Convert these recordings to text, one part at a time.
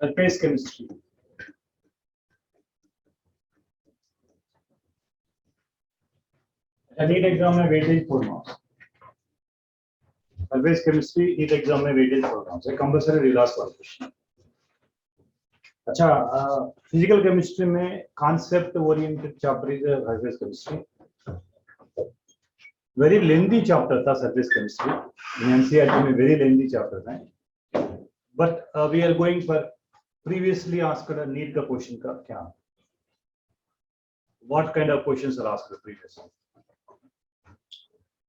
Surface chemistry NEET exam में weightage 4 marks surface chemistry NEET exam में weightage 4 marks है compulsory रिलास qualification. अच्छा फिजिकल केमिस्ट्री में concept oriented chapter is surface chemistry very lengthy chapter था surface chemistry NCERT में very lengthy chapter था but we are going for previously asked NEET का question का क्या what kind of questions are asked previously.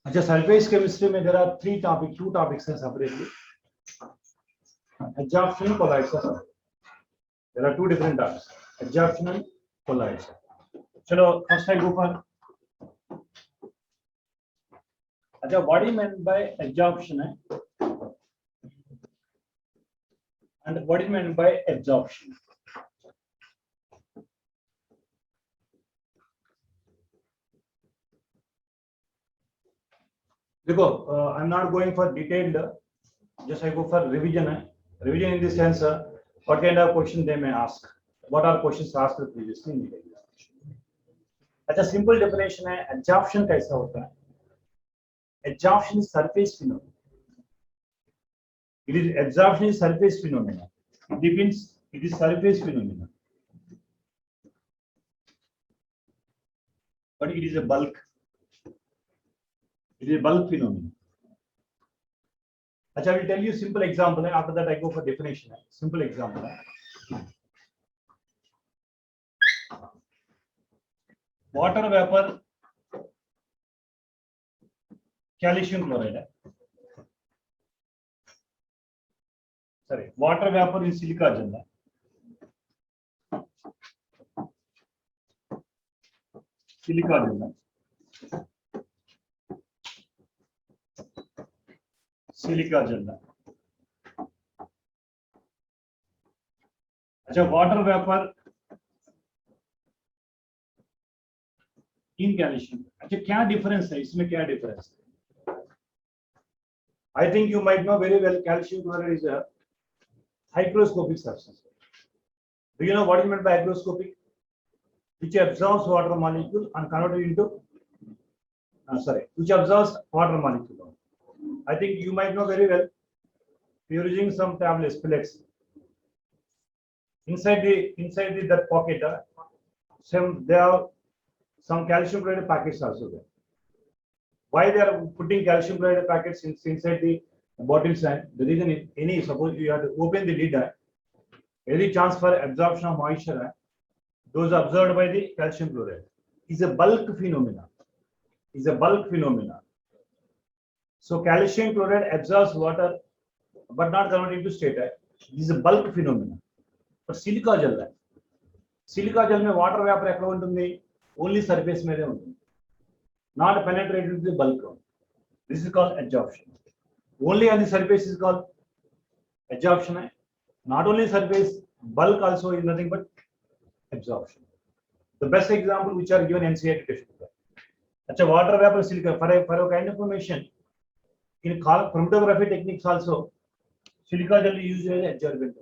अच्छा surface chemistry में there are two topics हैं separately adsorption colloids there are two different topics adsorption and colloids. चलो first I go for अच्छा what is meant by adsorption है and what is meant by absorption। देखो I am not going for detailed just I go for revision है revision in this sense what kind of question they may ask what are questions asked previously in the examination. अच्छा simple definition है absorption कैसा होता है। Absorption is surface phenomena it is absorption is surface phenomena it depends it is surface phenomena but it is a bulk phenomena। अच्छा I will tell you simple example है after that I go for definition है simple example है water vapor calcium chloride है sorry water vapor in silica gel है silica जल है silica जल है। अच्छा वाटर वेपर इन कैल्शियम। अच्छा क्या डिफरेंस है इसमें क्या डिफरेंस है। I think you might know very well calcium chloride is a hygroscopic substance। Do you know what is meant by hygroscopic? Which absorbs water molecule and converted into which absorbs water molecule। I think you might know very well. We are using some tablets, pellets. Inside the that pocket, there are some calcium chloride packets also there. Why they are putting calcium chloride packets inside the bottles? And the reason is any suppose you have to open the lid, any chance for absorption of moisture, those absorbed by the calcium chloride is a bulk phenomena. So calcium chloride absorbs water but not converted into state. This is a bulk phenomena. But silica gel में water vapor ఎక్కడ ఉంటుంది only surface మీదే ఉంటుంది not penetrated to the bulk. This is called absorption. Only on the surface is called absorption. Not only surface, bulk also is nothing but absorption. The best example which are given NCERT textbook. Achha water vapor silica for a kind of information in chromatography techniques also silica gel is used as adsorbent.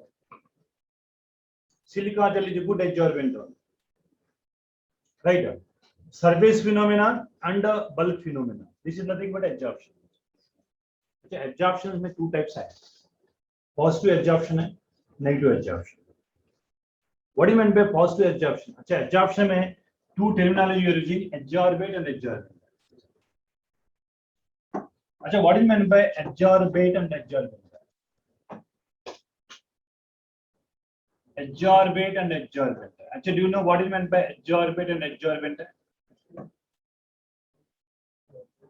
Silica gel is a good adsorbent. Right? Surface phenomena and bulk phenomena. This is nothing but adsorption. Okay, adsorption में two types है. Positive adsorption है, negative adsorption. What do you mean by positive adsorption? अच्छा adsorption में two terminology you are using adsorbate and adsorbent. अच्छा what do you mean by adsorbate and adsorbent? Adsorbate and adsorbent. अच्छा do you know what is meant by adsorbate and adsorbent?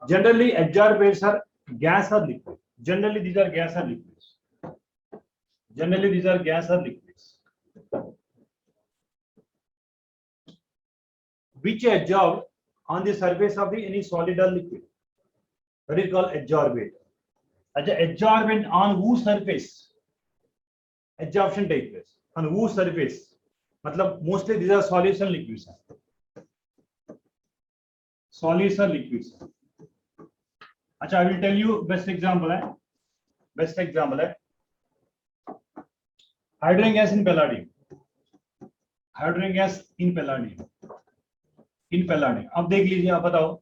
Generally adsorbates are gas or liquid. Generally these are gas or liquids. Which adsorb on the surface of the any solid or liquid. That is called adsorbate. Adsorbent on whose surface adsorption takes place? On whose surface? मतलब mostly these are solids and liquids. Solids or liquids. अच्छा I will tell you best example है hydrogen gas in palladium, hydrogen gas in palladium, in palladium. अब देख लीजिए, आप बताओ।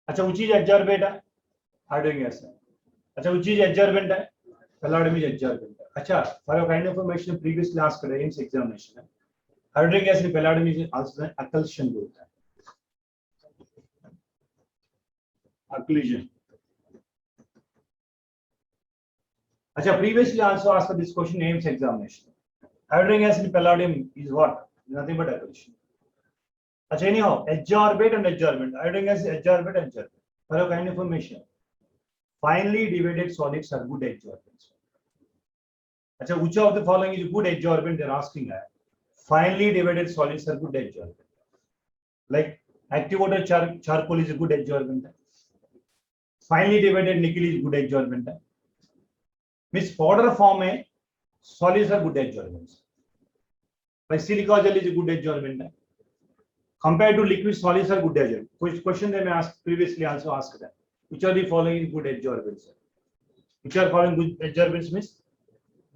अच्छा वो चीज एब्जॉर्बेंट है, हाइड्रोजन गैस है। अच्छा वो चीज एब्जॉर्बेंट है, पैलाडियम इज एब्जॉर्बेंट है। अच्छा for your kind information previously asked AIIMS examination है, hydrogen gas in palladium is also occlusion group है, अक्लूजन। अच्छा previously also asked this question in AIMS examination. Hydrogen gas in palladium is what? Nothing but accretion. अच्छा anyhow, adsorbate and adsorbent. Hydrogen gas is adsorbate and adsorbent. For your kind information, finely divided solids are good adsorbents. अच्छा which of the following is good adsorbent? They're asking that. Finely divided solids are good adsorbent. Like active water charcoal is a good adsorbent. Finely divided nickel is good adsorbent. Means powder form में solids are good adsorbents. Like silica gel is a good adsorbent. Compared to liquid, solids are good adsorbent. Which question they may ask previously also asked that. Which are the following good adsorbents? Which are following good adsorbents means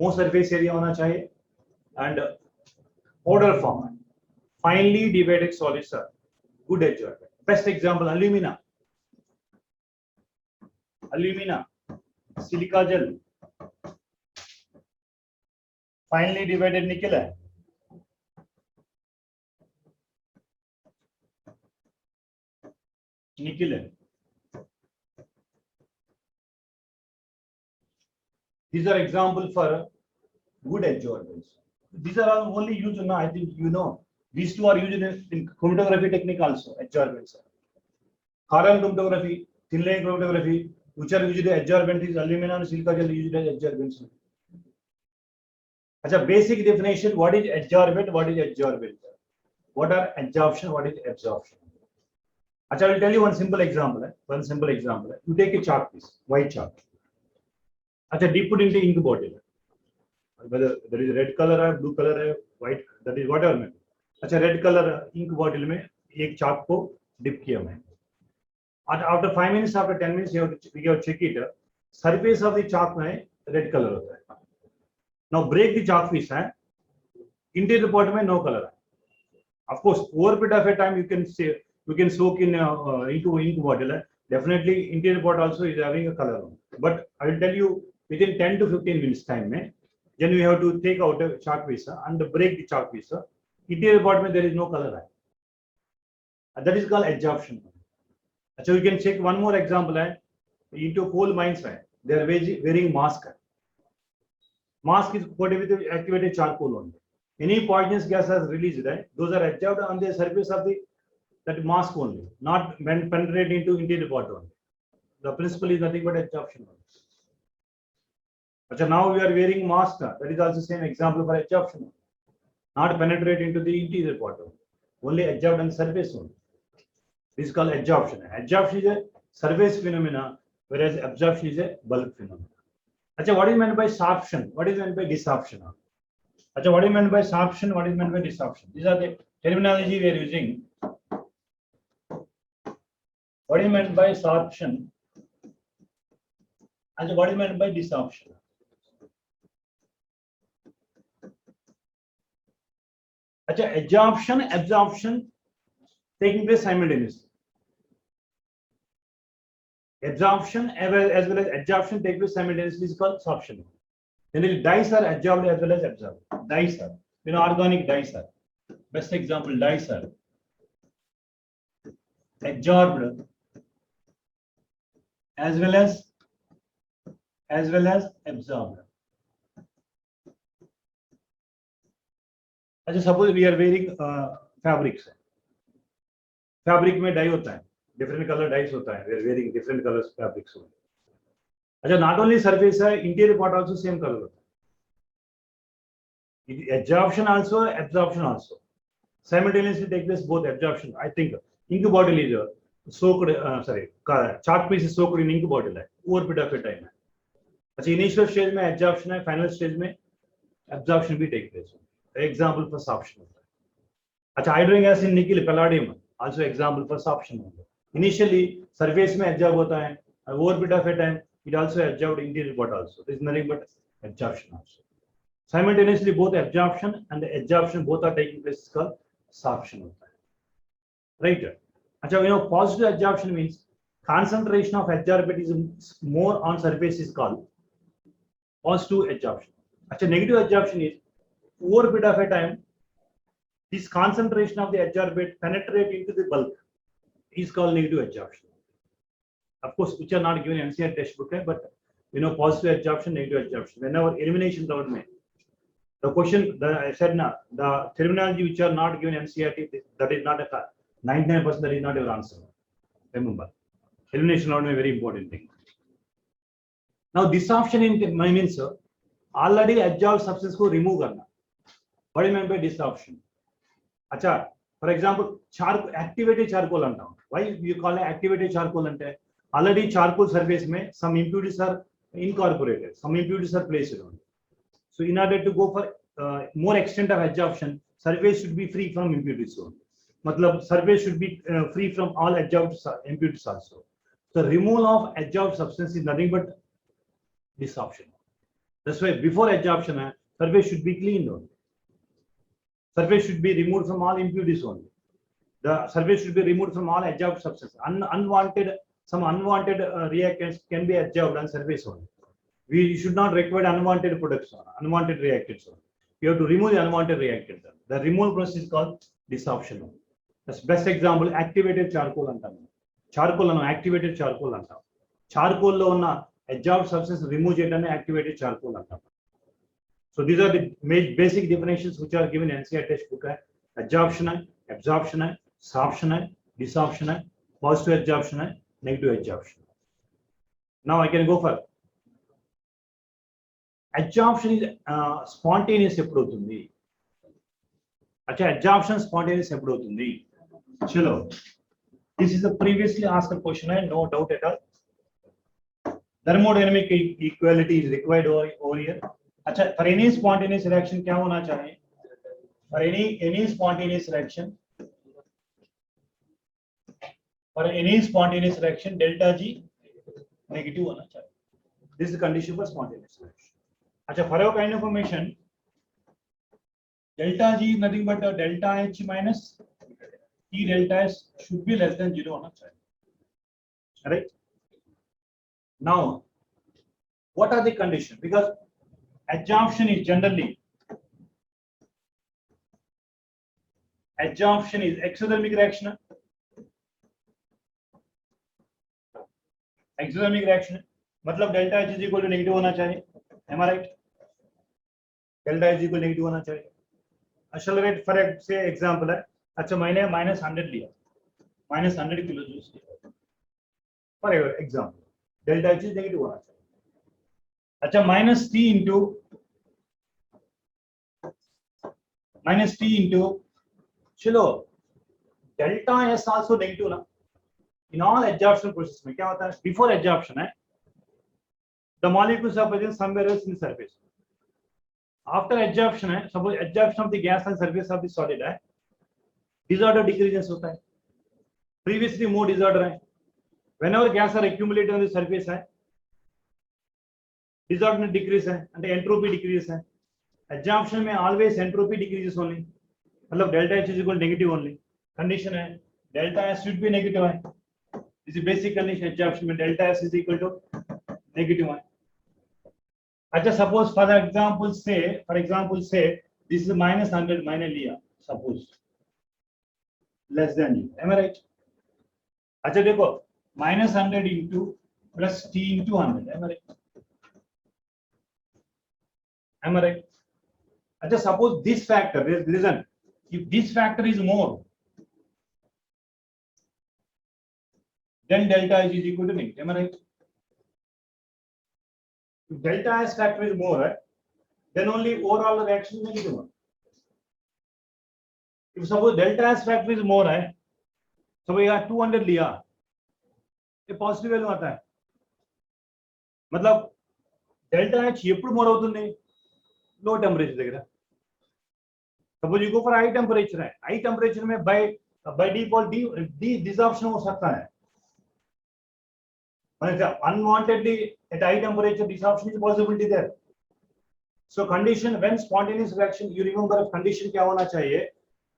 more surface area होना चाहिए and powder form. Finely divided solids are good adsorbent. Best example alumina. Alumina, silica gel. Finally divided निकल है, निकल है। These are example for good adsorbents. These are all only used now. I think you know these two are used in chromatography technique also. Adsorbents. Carbon chromatography, thin layer chromatography, which are used as adsorbent is alumina and silica gel used as adsorbents. अच्छा basic definition, what is adsorbent, what is adsorbent, what are adsorption, what is absorption. अच्छा I will tell you one simple example है, one simple example है. You take a chalk piece, white chalk. अच्छा dip it into ink bottle, whether there is red color है, blue color है, white, that is whatever में. अच्छा red color ink bottle में एक chalk को dip किया मैं. After 5 minutes, after 10 minutes, we have check it. Surface of the chalk में red color होता है. Now break the chalk piece है, interior part में no color है. Of course, over a period of a time you can say you can soak in into ink bottle. Definitely interior part also is having a color on. But I will tell you within 10 to 15 minutes time में, then we have to take out a chalk piece and break the chalk piece. Interior part में there is no color है. That is called adsorption. So you can check one more example है, into coal mines है, they are wearing mask. Mask is coated with activated charcoal only. Any poisonous gas has released, right? Those are absorbed on the surface of the that mask only, not penetrate into interior part only. The principle is nothing but absorption. Achha, now we are wearing mask. That is also same example for absorption. Not penetrate into the interior part only absorbed on surface only. This is called absorption. Absorption is a surface phenomena, whereas absorption is a bulk phenomena. Achha, what is meant by sorption? What is meant by desorption? Achha, what is meant by sorption? What is meant by desorption? These are the terminology we are using. What is meant by sorption? Achha, what is meant by desorption? Achha, absorption taking place simultaneously. Absorption as well as adsorption take place simultaneously is called sorption. Then dyes are absorbed as well as absorbed. Dyes are, organic dyes are. Best example, dyes are absorbed as well as absorbed. अच्छा suppose we are wearing fabrics. Fabric में dye होता है. Different color dyes होता है. We are wearing different colors fabrics. अच्छा not only surface है, interior part also same color होता है. Adsorption also, absorption also. Simultaneously take place both absorption. I think ink bottle is soaked. Chalk piece is soaked in ink bottle है. Over period of time है. अच्छा initial stage में adsorption है, final stage में absorption भी take place. Example for sorption होता है. अच्छा hydrogen gas in nickel palladium also example for sorption होता है. Initially surface में absorb होता है, over period of a time it also absorbed interior part also. There is nothing but absorption also. Simultaneously both absorption and adsorption both are taking place is called sorption होता है, right? अच्छा, you know, positive adsorption means concentration of adsorbate is more on surface is called positive adsorption. अच्छा, negative adsorption is over a bit of a time this concentration of the adsorbate penetrate into the bulk is called negative adsorption. Of course, which are not given in NCERT textbook, but you know, positive adsorption, negative adsorption. Whenever elimination round में, the question that I said now, the terminology which are not given in NCERT, that is not a 99% that is not your answer. Remember, elimination round is very important thing. Now, dissorption in means already adsorbed substance को remove करना. What do you mean by dissorption? अच्छा, for example, activated charcoal अंटाऊँ. Why you call it activated charcoal अंटे? Already charcoal surface में some impurities are incorporated, some impurities are placed on. So in order to go for more extent of adsorption, surface should be free from impurities. मतलब surface should be free from all adsorbed impurities also. The removal of adsorbed substance is nothing but dissorption. That's why before adsorption, surface should be cleaned only. Surface should be removed from all impurities only. The surface should be removed from all adsorbed substances. Some unwanted reactants can be adsorbed on surface only. We should not require unwanted products, unwanted reactants. You have to remove the unwanted reactants. The removal process is called dissorption. That's best example, activated charcoal antam. Charcoal and activated charcoal antam. Charcoal lo unna adsorbed substance remove cheyadane activated charcoal antam. So these are the basic definitions which are given in NCERT textbook. Adsorption, absorption, sorption, dissorption, positive adsorption, negative adsorption. Now I can go for adsorption is spontaneous ఎప్పుడు అవుతుంది? अच्छा, adsorption spontaneous ఎప్పుడు అవుతుంది? चलो, this is the previously asked question, no doubt at all. Thermodynamic equality is required over here. अच्छा, for any spontaneous reaction क्या होना चाहिए? For any spontaneous reaction, delta G negative होना चाहिए. This is the condition for spontaneous reaction. अच्छा, for your kind of information, delta G is nothing but delta H minus T delta S should be less than 0 होना चाहिए. Right? Now, what are the conditions? Because adsorption is generally exothermic reaction. Exothermic reaction मतलब delta H is equal to negative होना चाहिए. Am I right? Delta H is equal to negative होना चाहिए. Accelerate for say example है. अच्छा, मैंने -100 लिया, -100 kilo juice लिया. For example, delta H is negative होना चाहिए. अच्छा, minus T into चलो delta S also negative ना. In all adsorption process में क्या होता है? Before adsorption है, the molecules are present somewhere else in the surface. After adsorption है, suppose adsorption of the gas on surface of the solid है, disorder decreases होता है. Previously more disorder है. Whenever gas are accumulated on the surface है, disorder decrease है, and the entropy decrease है. Adsorption में always entropy decreases only. मतलब delta H is equal to negative only. Condition है delta S should be negative है. This is basic condition. Adsorption में delta S is equal to negative है. अच्छा, suppose for example say this is -100 मैंने लिया, suppose less than you. Am I right? अच्छा देखो, -100 into plus T into 100. Am I right? Am I right? अच्छा, suppose this factor, listen, if this factor is more, then delta H is equal to negative. Am I right? If delta S factor is more, then only overall reaction is negative one. If suppose delta S factor is more है, suppose यहाँ 200 लिया, ये positive value आता है. मतलब delta H ఎప్పుడు more అవుతుంది? Low temperature దగ్గర. Suppose you go for high temperature है, high temperature में by default dissorption हो सकता है. मतलब unwantedly at high temperature dissorption is possibility there. So condition when spontaneous reaction, you remember condition क्या होना चाहिए?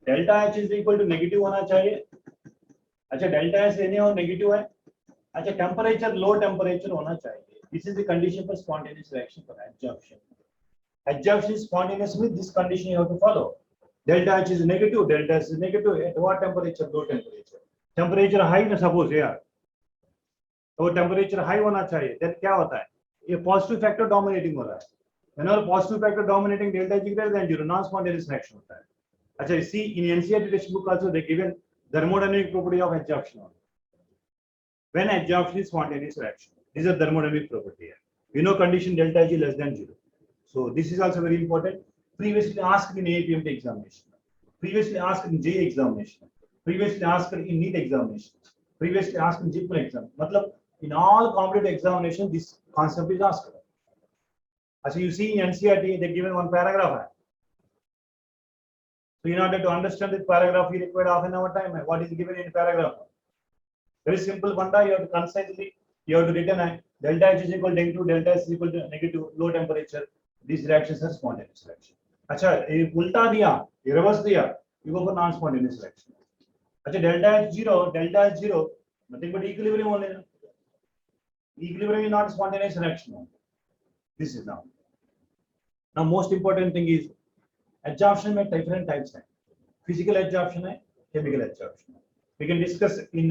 Delta H is equal to negative होना चाहिए. अच्छा delta H लेने और negative है. अच्छा temperature low temperature होना चाहिए. This is the condition for spontaneous reaction for adsorption. Adsorption is spontaneous with this condition you have to follow. Delta H is negative. Delta H is negative at what temperature? Low temperature. Temperature high ना suppose यार. तो temperature high होना चाहिए. Then क्या होता है? ये positive factor dominating हो रहा है. Whenever positive factor dominating, delta H greater than 0, non-spontaneous reaction होता है. अच्छा, see in NCERT textbook also they given thermodynamic property of adsorption. When adsorption is spontaneous reaction, this is a thermodynamic property. We know condition delta H is less than 0. So this is also very important. Previously asked in APMT examination, previously asked in J examination, previously asked in NEET examination, previously asked in JIPL exam. मतलब in all competitive examination this concept is asked. As you see in NCERT, they given one paragraph. So in order to understand this paragraph, you require half an hour time. What is given in paragraph? Very simple. One day you have to concisely, you have to written delta H is equal to negative, delta S is equal to negative, low temperature. These reactions are spontaneous reaction. अच्छा, ये उल्टा दिया, ये reverse दिया, you go for non-spontaneous reaction. अच्छा, delta H zero, nothing but equilibrium only. Equilibrium is not spontaneous reaction. This is now. Now, most important thing is adsorption में different types हैं. Physical adsorption है, chemical adsorption. We can discuss in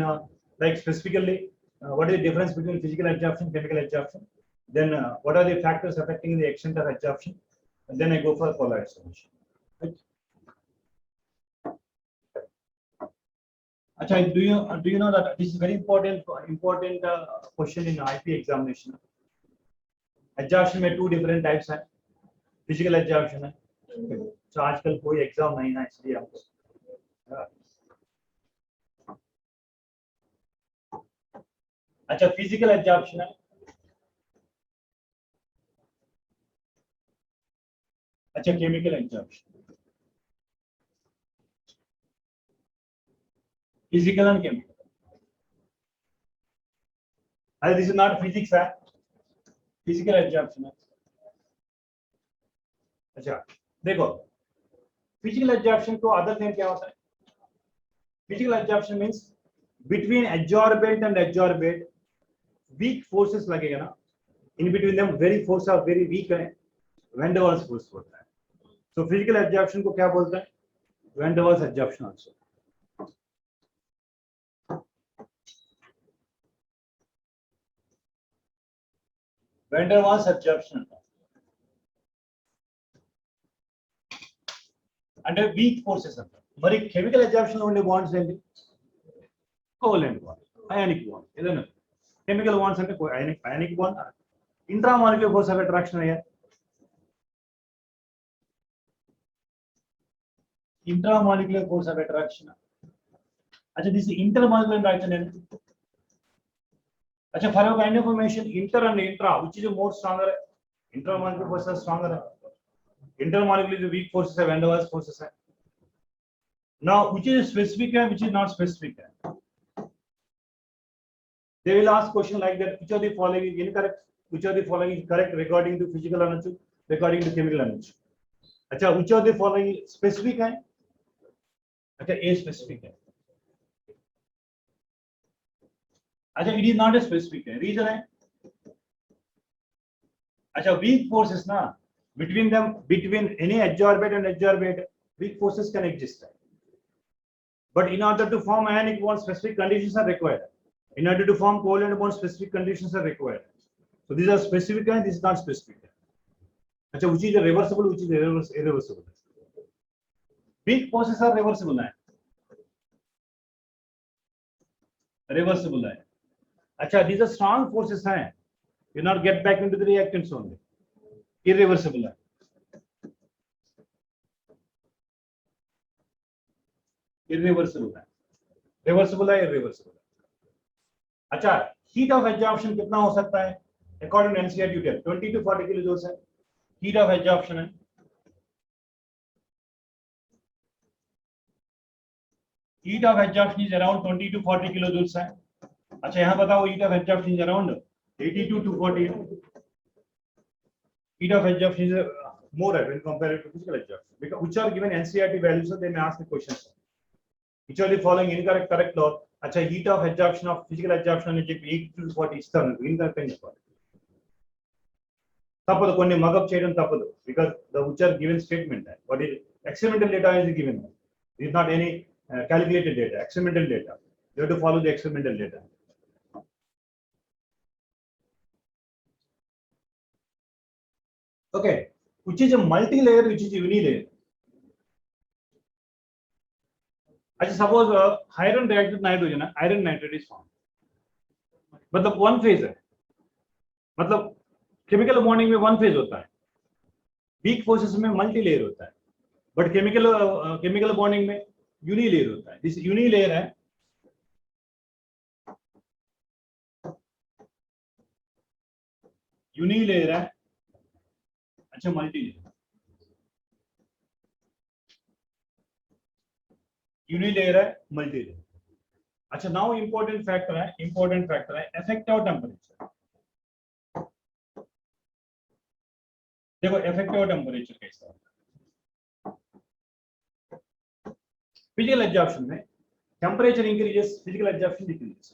like specifically what is the difference between physical adsorption, chemical adsorption. Then what are the factors affecting the extent of adsorption, and then I go for colloid solution. Right? Achha, do you know that this is very important question in IP examination. Adsorption में two different types हैं. Physical adsorption है. So आजकल कोई exam नहीं है इसलिए आपको. अच्छा, physical adsorption है. अच्छा, chemical adsorption. Physical and chemical. This is not physics है. Physical adsorption है. अच्छा, देखो, physical adsorption को other name क्या होता है? Physical adsorption means between adsorbent and adsorbate, weak forces लगेगा ना? In between them, very force are very weak है. Van der Waals force होता है. So physical adsorption को क्या बोलते हैं? Van der Waals adsorption also. Van der Waals adsorption. Under weak forces. But chemical adsorption only bonds and covalent bond, ionic bond. Chemical bonds and ionic bond. Intramolecular force of attraction here. Intramolecular force of attraction. Achha, this is intermolecular interaction. Achha, for a kind of information, inter and intra, which is more stronger? Intramolecular forces stronger. Intermolecular is weak forces, Van der Waals forces. Now, which is specific and which is not specific? They will ask question like that: which of the following is incorrect? Which of the following is correct regarding to physical energy, regarding to chemical energy? अच्छा, which of the following specific है? अच्छा, A specific है. अच्छा, it is not a specific है. Reason है? अच्छा, weak forces ना, between them, between any adsorbate and adsorbate, weak forces can exist. But in order to form ionic bond, specific conditions are required. In order to form covalent bond, specific conditions are required. So these are specific and this is not specific. अच्छा, which is reversible, which is irreversible. Weak forces are reversible. Reversible. अच्छा, these are strong forces. You not get back into the reactants only. Irreversible. Irreversible. Reversible है, irreversible. अच्छा, heat of adsorption कितना हो सकता है? According to NCERT 20 to 40 kilojoules है. Heat of adsorption है. Heat of adsorption is around 20 to 40 kilojoules है. अच्छा, यहाँ बताओ heat of adsorption is around 82 to 40. Heat of adsorption is more right when compared to physical absorption, because which are given NCERT values, so they may ask the questions. Which are the following incorrect, correct, or acha heat of absorption of physical absorption అని చెప్పి 8 to 40 ఇస్తారు. incorrect అని చెప్పాలి. తప్పదు, కొన్ని mug up చేయడం తప్పదు, because the which are given statement that what is experimental data is given. It is not any calculated data, experimental data. You have to follow the experimental data. Okay, which is a multi-layer, which is a uni-layer. I suppose iron reacts with nitrogen, iron nitrate is formed. But the one phase है, मतलब chemical bonding में one phase होता है, weak forces में multi layer होता है, but chemical bonding में uni layer होता है. दिस यूनी लेयर है, यूनी लेयर है, अच्छा मल्टी लेयर, यूनी लेयर है, मल्टी लेयर. अच्छा, नाउ इंपॉर्टेंट फैक्टर है इफेक्टिव टेम्परेचर. देखो इफेक्टिव टेम्परेचर कैसा है. फिजिकल एब्जॉर्प्शन में temperature increases, physical absorption decreases.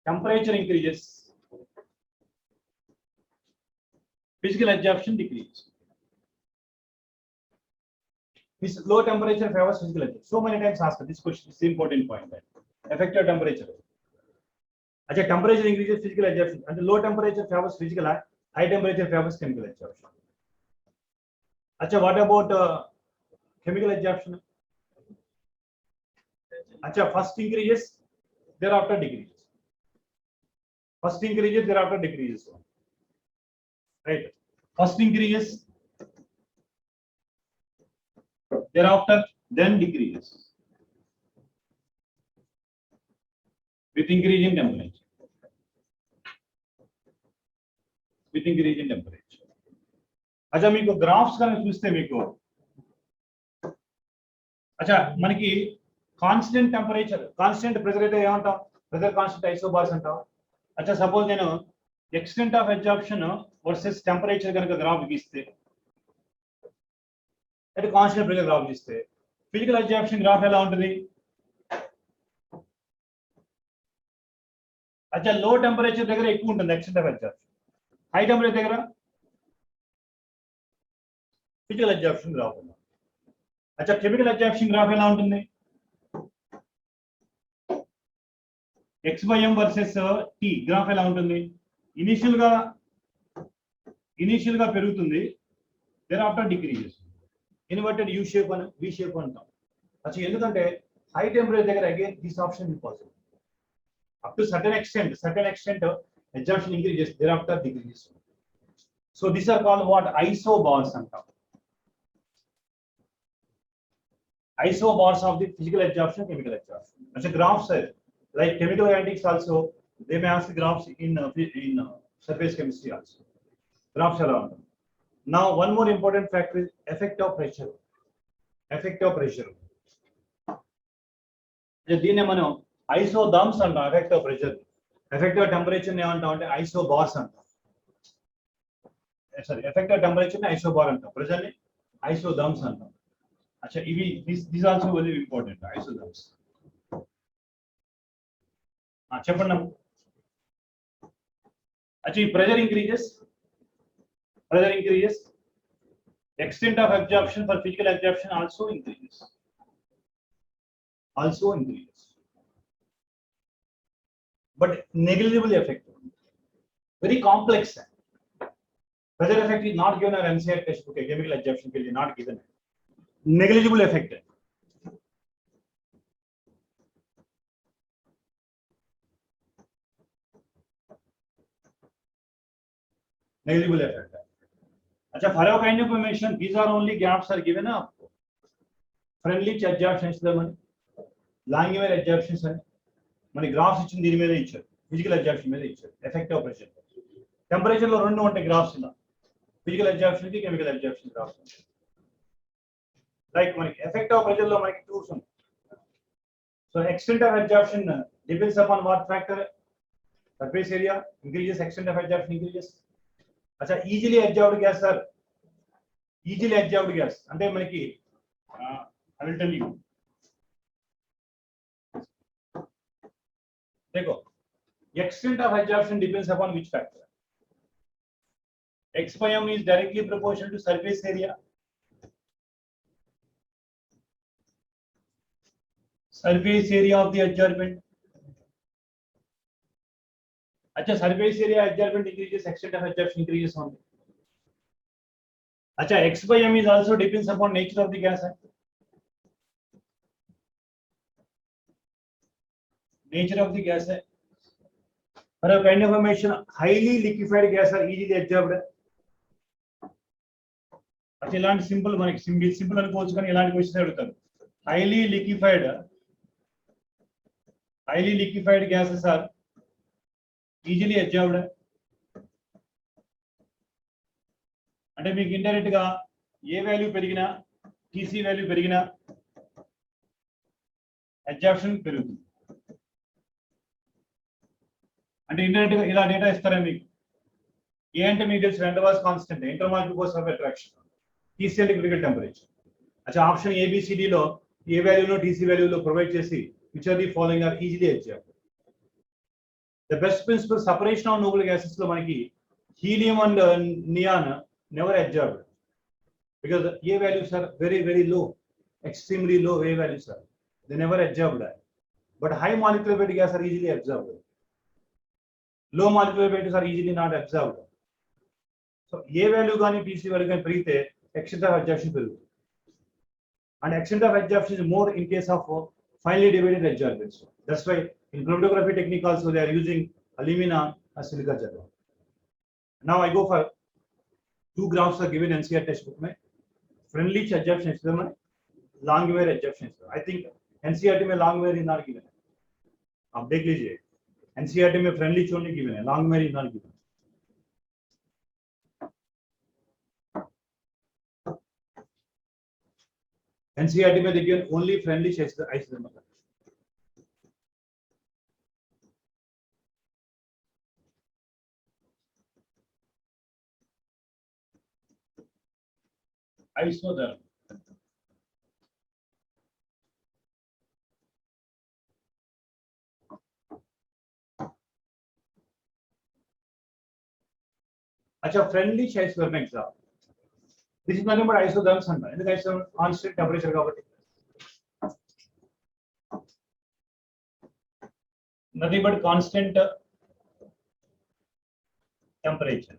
Temperature increases, physical absorption decreases. This low temperature favors physical absorption. So many times asked this question. This is important point. That effective temperature. अच्छा, temperature increases physical absorption, and the low temperature favors physical, high temperature favors chemical absorption. अच्छा, what about chemical absorption? अच्छा, first increases, thereafter decreases. First increases, thereafter decreases. Right? First increases, thereafter then decreases with increase in temperature. With increase in temperature. अच्छा, మీకు graphs కనుక చూస్తే మీకు अच्छा మనకి constant temperature, constant pressure అయితే ఏమంటాం, ప్రెషర్ కాన్స్టెంట్ ఐసోబార్స్ అంటాం. अच्छा, సపోజ్ నేను extent of absorption versus temperature కనుక గ్రాఫ్ గీస్తే, అంటే కాన్స్టెంట్ ప్రెషర్ గ్రాఫ్ గీస్తే ఫిజికల్ అబ్జార్ప్షన్ గ్రాఫ్ ఎలా ఉంటుంది. अच्छा, లో టెంపరేచర్ దగ్గర ఎక్కువ ఉంటుంది extent of absorption, high temperature దగ్గర ఫిజికల్ అబ్జార్ప్షన్ గ్రాఫ్ ఉంది. अच्छा, కెమికల్ అబ్జార్ప్షన్ గ్రాఫ్ ఎలా ఉంటుంది, x/m వర్సెస్ t గ్రాఫ్ ఎలా ఉంటుంది. ఇనిషియల్ గా పెరుగుతుంది, thereafter decreases. Inverted U shape అని, వి షేప్ అంటాం. अच्छा, ఎందుకంటే హై టెంపరేచర్ దగ్గర again this option impossible. Up to certain extent absorption increases, thereafter decreases. So this are called what, isobars అంటాం. Isobars of the physical absorption, chemical absorption. As a graphs like chemical kinetics also, they may ask graphs in surface chemistry also. Graphs around. Now one more important factor is effect of pressure. Effect of pressure. దీన్నే మనం ఐసోథర్మ్స్ అంటాం. Effect of pressure, effect of temperature ఏమంటాం అంటే isobars అంటాం. Sorry, effect of temperature ని isobar అంటాం, pressure ని ఐసోథర్మ్స్ అంటాం. अच्छा, these also very important, isotherms. చెప్పండి. अच्छा, pressure increases, extent of absorption for physical absorption also increases, but negligible effect, very complex. Pressure effect is not given in NCERT textbook. Chemical absorption के लिए not given है. Negligible effect है. Negligible effect है. अच्छा, फैरोकाइनेफॉर्मेशन, these are only gaps are given है आपको. Friendly अब्जॉर्प्शंस లో మన లాంగివేర్ అబ్జార్ప్షన్స్ అని మన గ్రాఫ్స్ ఇచ్చిన దీని మీద ఇచ్చారు, ఫిజికల్ అబ్జార్ప్షన్ మీద ఇచ్చారు. ఎఫెక్ట్ ఆఫ్ ప్రెషర్, టెంపరేచర్ లో రెండు ఉంటాయి గ్రాఫ్స్ ఇలా, ఫిజికల్ అబ్జార్ప్షన్ కి కెమికల్ అబ్జార్ప్షన్ గ్రాఫ్స్. Like మనకి effect of pressure లో మనకి టూల్స్ ఉన్నాయి. So extent of absorption depends upon what factor, surface area increases, extent of absorption increases. अच्छा, easily absorbed gas sir, easily absorbed gas అంటే మనకి I will tell you देखो extent of absorption depends upon which factor. X by m is directly proportional to surface area. Surface area of the adsorbent. अच्छा surface area adsorbent increases, extent of absorption increases only. अच्छा x by m is also depends upon nature of the gas. Nature of the gas है. For a kind of formation, highly liquefied gas are easily absorbed. अच्छा इलांటి simple మనకి simple అనుకోవచ్చు కానీ ఇలాంటి question అడుగుతారు. Highly liquefied gases are easily absorbed. అంటే మీకు indirect గా ఏ వాల్యూ పెరిగినా టీసీ వాల్యూ పెరిగినా అబ్జార్ప్షన్ పెరుగుతుంది. అంటే ఇండైరెక్ట్ గా ఇలా డేటా ఇస్తారా మీకు? ఏ అంటే మీకు తెలుసు van der Waals constant, intermolecular force of attraction, TC అంటే క్రిటికల్ టెంపరేచర్. అచ్చా ఆప్షన్ ఏబిసిడి లో ఏ వాల్యూలో టీసీ వాల్యూలో ప్రొవైడ్ చేసి which are the following are easily absorbed. The best principle separation of noble gases లో మనకి helium and neon never absorbed because A values are very low, extremely low A values are, they never absorbed. But high molecular weight gas are easily absorbed. Low molecular weights are easily not absorbed. So A value gaani PC value gaani perigite extent of absorption perugutundi. And extent of absorption is more in case of finely divided adsorbents. That's why in chromatography technique also they are using alumina as silica gel. Now I go for 2 graphs are given NCERT textbook में. Friendly adsorption is there, long wear adsorption is there. I think NCERT में long wear is not given. आप देख लीजिए NCERT में friendly चोन नहीं given है, long wear is not given. NCERT में देखिए only friendly isothermal. Isothermal. अच्छा friendly isothermal example. This is nothing but isotherms and in the case of constant temperature కాబట్టి nothing but constant temperature.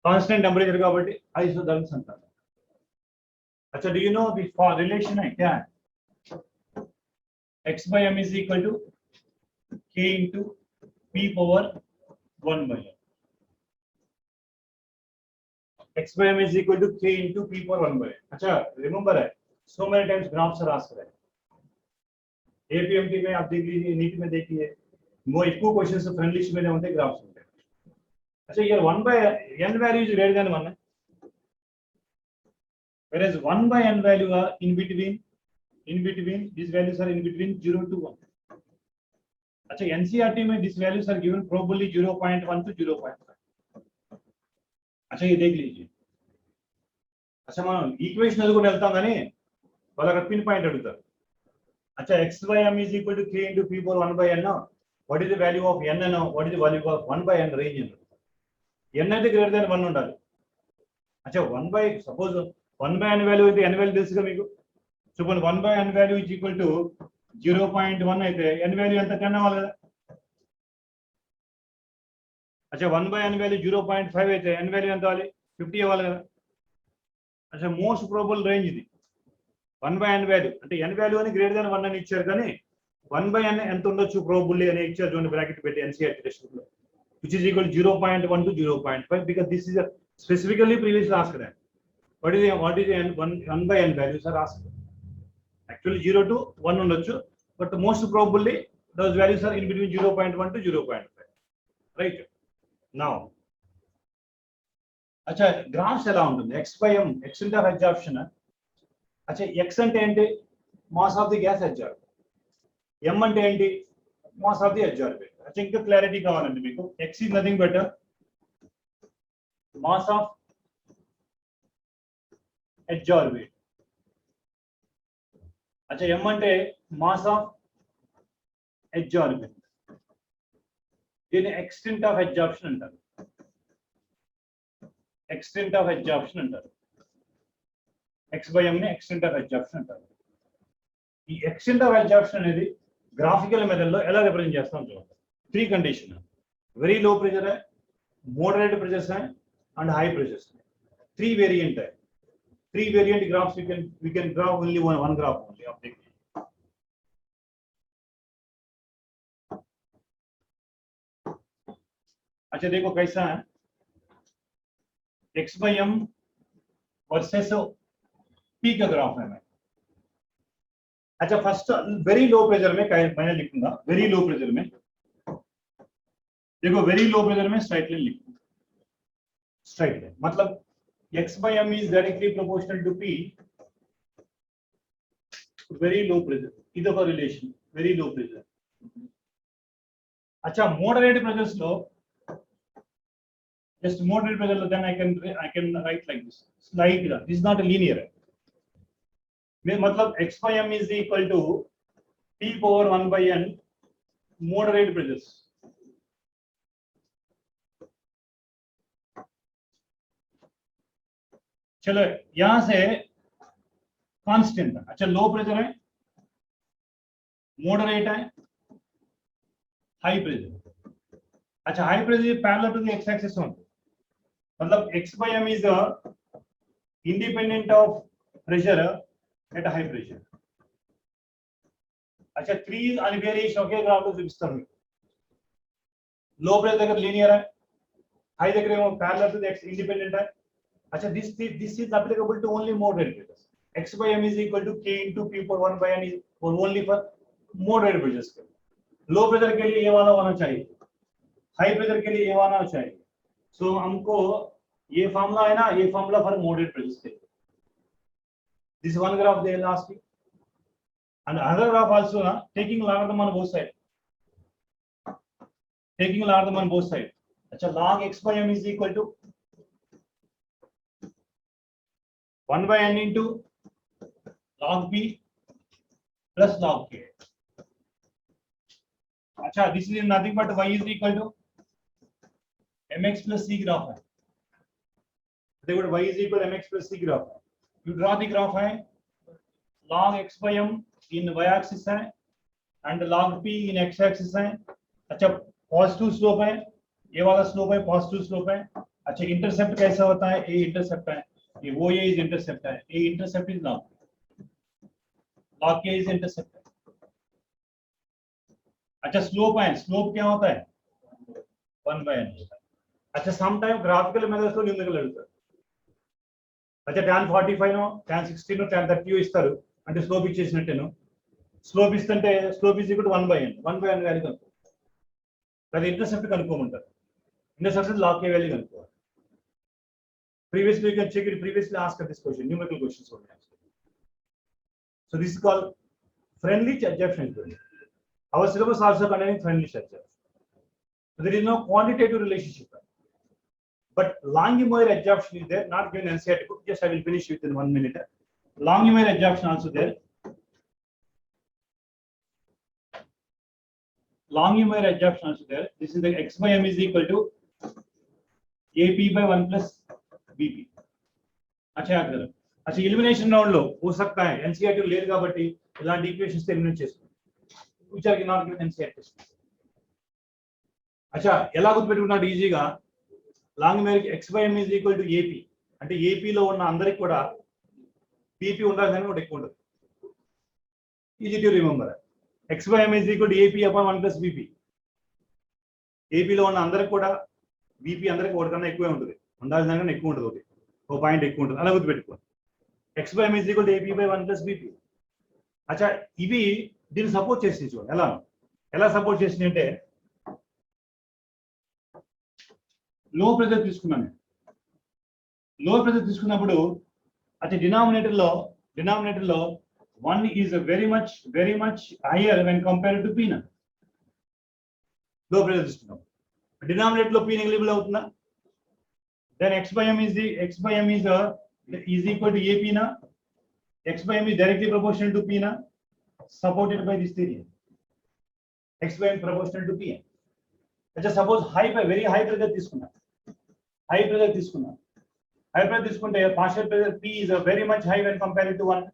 Constant temperature కాబట్టి isotherms అంటారు. अच्छा do you know the relation है क्या है? X by m is equal to k into p power 1 by m. X by m is equal to k into p power 1 by m. अच्छा remember है so many times graphs are asked है. APMT में आप देख लीजिए, NEET में देखिए, वो इक्वल क्वेश्चंस फ्रेंडली में होते ग्राफ्स होते हैं. अच्छा ये 1 by n value is greater than 1 है, whereas 1 by n value are in between these values are in between 0 to 1. अच्छा NCERT में these values are given probably 0.1 to 0.5. अच्छा ये देख लीजिए. अच्छा మనం ఈక్వేషన్ ఎదుగుని వెళ్తాం కానీ వాళ్ళకి పిన్ పాయింట్ అడుగుతారు. अच्छा x by m is equal to k into p power 1 by n. What is the value of n and what is the value of 1 by n range? n అయితే greater than 1 ఉండాలి. अच्छा 1 by suppose 1 by n value అయితే n value తెలుసుగా మీకు. చూడండి 1 by n value is equal to 0.1 అయితే n value ఎంత 10 అవ్వాలి కదా. अच्छा 1 by n వాల్యూ 0.5 అయితే n వాల్యూ ఎంత అవ్వాలి 50 అవ్వాలి కదా. अच्छा మోస్ట్ ప్రోబబుల్ రేంజ్ ఇది 1 by n వాల్యూ అంటే n వాల్యూ అని గ్రేటర్ దాన్ 1 అని ఇచ్చారు కానీ 1 by n ఎంత ఉండొచ్చు ప్రోబబుల్లీ అని ఇచ్చారు. చూడండి బ్రాకెట్ పెట్టి NCERT టెక్స్ట్ బుక్ లో which is equal to 0.1 to 0.5 because this is a specifically previously asked that. What is the 1 by n values are asked. Actually 0 to 1 ఉండొచ్చు but most probably those values are in between 0.1 to 0.5. Right now अच्छा graphs ఎలా ఉంటుంది? x by m extent of absorption. अच्छा x అంటే ఏంటి? Mass of the gas absorb. m అంటే ఏంటి? Mass of the absorbent. अच्छा ఇంకా క్లారిటీ కావాలండి మీకు. x is nothing but mass of edge और वेट. अच्छा m అంటే mass of edge or wet. దీన్ని ఎక్స్టెంట్ ఆఫ్ అబ్జార్ప్షన్ అంటారు. ఎక్స్టెంట్ ఆఫ్ అబ్జార్ప్షన్ అంటారు. x/m ని ఎక్స్టెంట్ ఆఫ్ అబ్జార్ప్షన్ అంటారు. ఈ ఎక్స్టెంట్ ఆఫ్ అబ్జార్ప్షన్ అనేది గ్రాఫికల్ మెథడ్ లో ఎలా రిప్రజెంట్ చేస్తాం చూడండి. 3 कंडीशन है, वेरी लो प्रेशर है, मॉडरेट प्रेशर है and high pressure है. 3 वेरिएंट है. 3 variant graphs we can draw only one graph only. आप देखिए अच्छा देखो कैसा है x/m वर्सेस p का ग्राफ है. मैं अच्छा फर्स्ट वेरी लो प्रेशर में मैंने लिखूंगा. वेरी लो प्रेशर में देखो, वेरी लो प्रेशर में स्ट्राइट लाइन लिखूंगा. स्ट्राइट लाइन मतलब x/m is directly proportional to p. Very low pressure इधर का रिलेशन वेरी लो प्रेशर. अच्छा moderate pressures low just moderate pressure, then I can write like this. Slide this is not a linear. मतलब x/m is equal to p power 1/n moderate pressures. चलो यहां से constant है. अच्छा low pressure है, moderate है, high pressure. अच्छा high pressure parallel to the x axis होता है. मतलब x/m is independent of pressure at high pressure. अच्छा 3 అని వేరియేషన్ ఒకే గ్రాఫ్ లో చూపిస్తాను. लो प्रेशर దగ్గర లీనియర్ है, हाई దగ్గర ఏమో parallel to the x independent है. अच्छा this is applicable to only moderate pressures. x/m is equal to k into p power 1/n is only for moderate pressures. Low pressure के लिए ये वाला होना चाहिए, हाई प्रेशर के लिए ये वाला चाहिए. सो हमको ये फार्मूला है ना, ये फार्मूला फॉर मॉडरेट प्रेशर्स के. This one graph they last and another graph also na taking logarithm on both sides. Taking logarithm on both sides. अच्छा log x/m is equal to 1/n into log p plus log k. अच्छा this is nothing but y is equal to mx plus c graph है. देखो y is equal to mx plus c graph. You draw the graph है, log x/m in y axis है and log p in x axis है. अच्छा positive slope है, ये वाला slope है पॉजिटिव स्लोप है. अच्छा इंटरसेप्ट कैसा होता है, a इंटरसेप्ट है, ये वो ये इज इंटरसेप्ट है. a intercept is log k is intercept है. अच्छा स्लोप है, स्लोप क्या होता है 1/n. अच्छा सम टाइम ग्राफिकल मेथड्स లో న్యూమరికల్ అడుగుతారు. अच्छा tan 45 no tan 60 no tan 30 ఇస్తారు అంటే స్లోప్ ఇచ్చేసినట్టేను. స్లోప్ ఇస్తుంటే slope is equal to 1/n. 1/n value కనుక్కో. అది ఇంటర్సెప్ట్ కనుక్కోమంటారు. ఇంటర్సెప్ట్ log k వాల్యూ కనుక్కోవాలి. Previously you can check it, previously asked this question, numerical questions only. So this is called friendly adjustment. Our syllabus also containing friendly adjustment. So there is no quantitative relationship, but Langmuir adjustment is there, not given NCERT book. Just I will finish within 1 minute. Langmuir adjustment also there. Langmuir adjustment also there. This is the x/m is equal to ap by 1 plus bp. अच्छा याद करो. अच्छा elimination round लो हो सकता है NCERT లేదు కాబట్టి ఇలాంటి ఈక్వేషన్స్ ఎలిమినేట్ చేసుకోండి. which are not given NCERT. अच्छा ఎలా గుర్తుపెట్టుకున్నాడు ఈజీగా లాంగ్ముయిర్ x/m is equal to ap అంటే ap లో ఉన్న అందరికి కూడా bp ఉండాలని ఒకటి ఎక్కువ ఉంటుంది. Easy to remember. x/m is equal to ap upon 1 plus bp. ap లో ఉన్న అందరికి కూడా bp అందరికి ఒకటి కన్నా ఎక్కువే ఉంటుంది, ఉండాల్సిన కన్నా ఎక్కువ ఉంటుంది, ఒకటి ఒక పాయింట్ ఎక్కువ ఉంటుంది. అలా గుర్తుపెట్టుకోండి. x/m is equal to ap by 1 plus bp. अच्छा ఇవి దీన్ని సపోర్ట్ చేసి చూడండి ఎలా సపోర్ట్ చేసింది అంటే లో ప్రెషర్ తీసుకున్నాను. లో ప్రెషర్ తీసుకున్నప్పుడు అట్ డినామినేటర్ లో 1 is very much higher when compared to p na. లో ప్రెషర్ తీసుకున్నాం, డినామినేటర్ లో p నెగ్లిజిబుల్ అవుతుందా? then x/m is is equal to AP na, x by m is directly proportional to P na, supported by this theory. X by m proportional to P. अच्छा suppose high पे very high pressure తీసుకున్నా, high pressure తీసుకున్నా, high pressure తీసుకుంటే partial pressure P is very much high when compared to 1.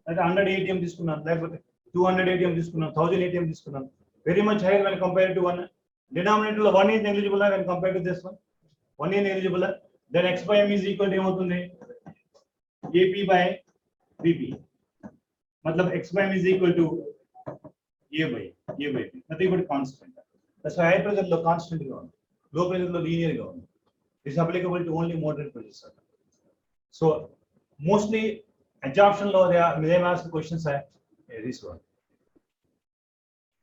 అంటే 100 atm తీసుకున్నాను, లేకపోతే 200 atm తీసుకున్నాను, 1000 atm తీసుకున్నాను, very much higher when compared to 1. Denominator లో 1 is negligible when compared to this one. 1 is negligible. Then x by m is equal to ఏమవుతుంది, AP by BP. मतलब x by m is equal to A by B. Nothing but constant. That's why high pressure లో constant గా ఉంది, low pressure లో linear గా ఉంది. It's applicable to only moderate pressure. So mostly absorption law they ask the questions are this one.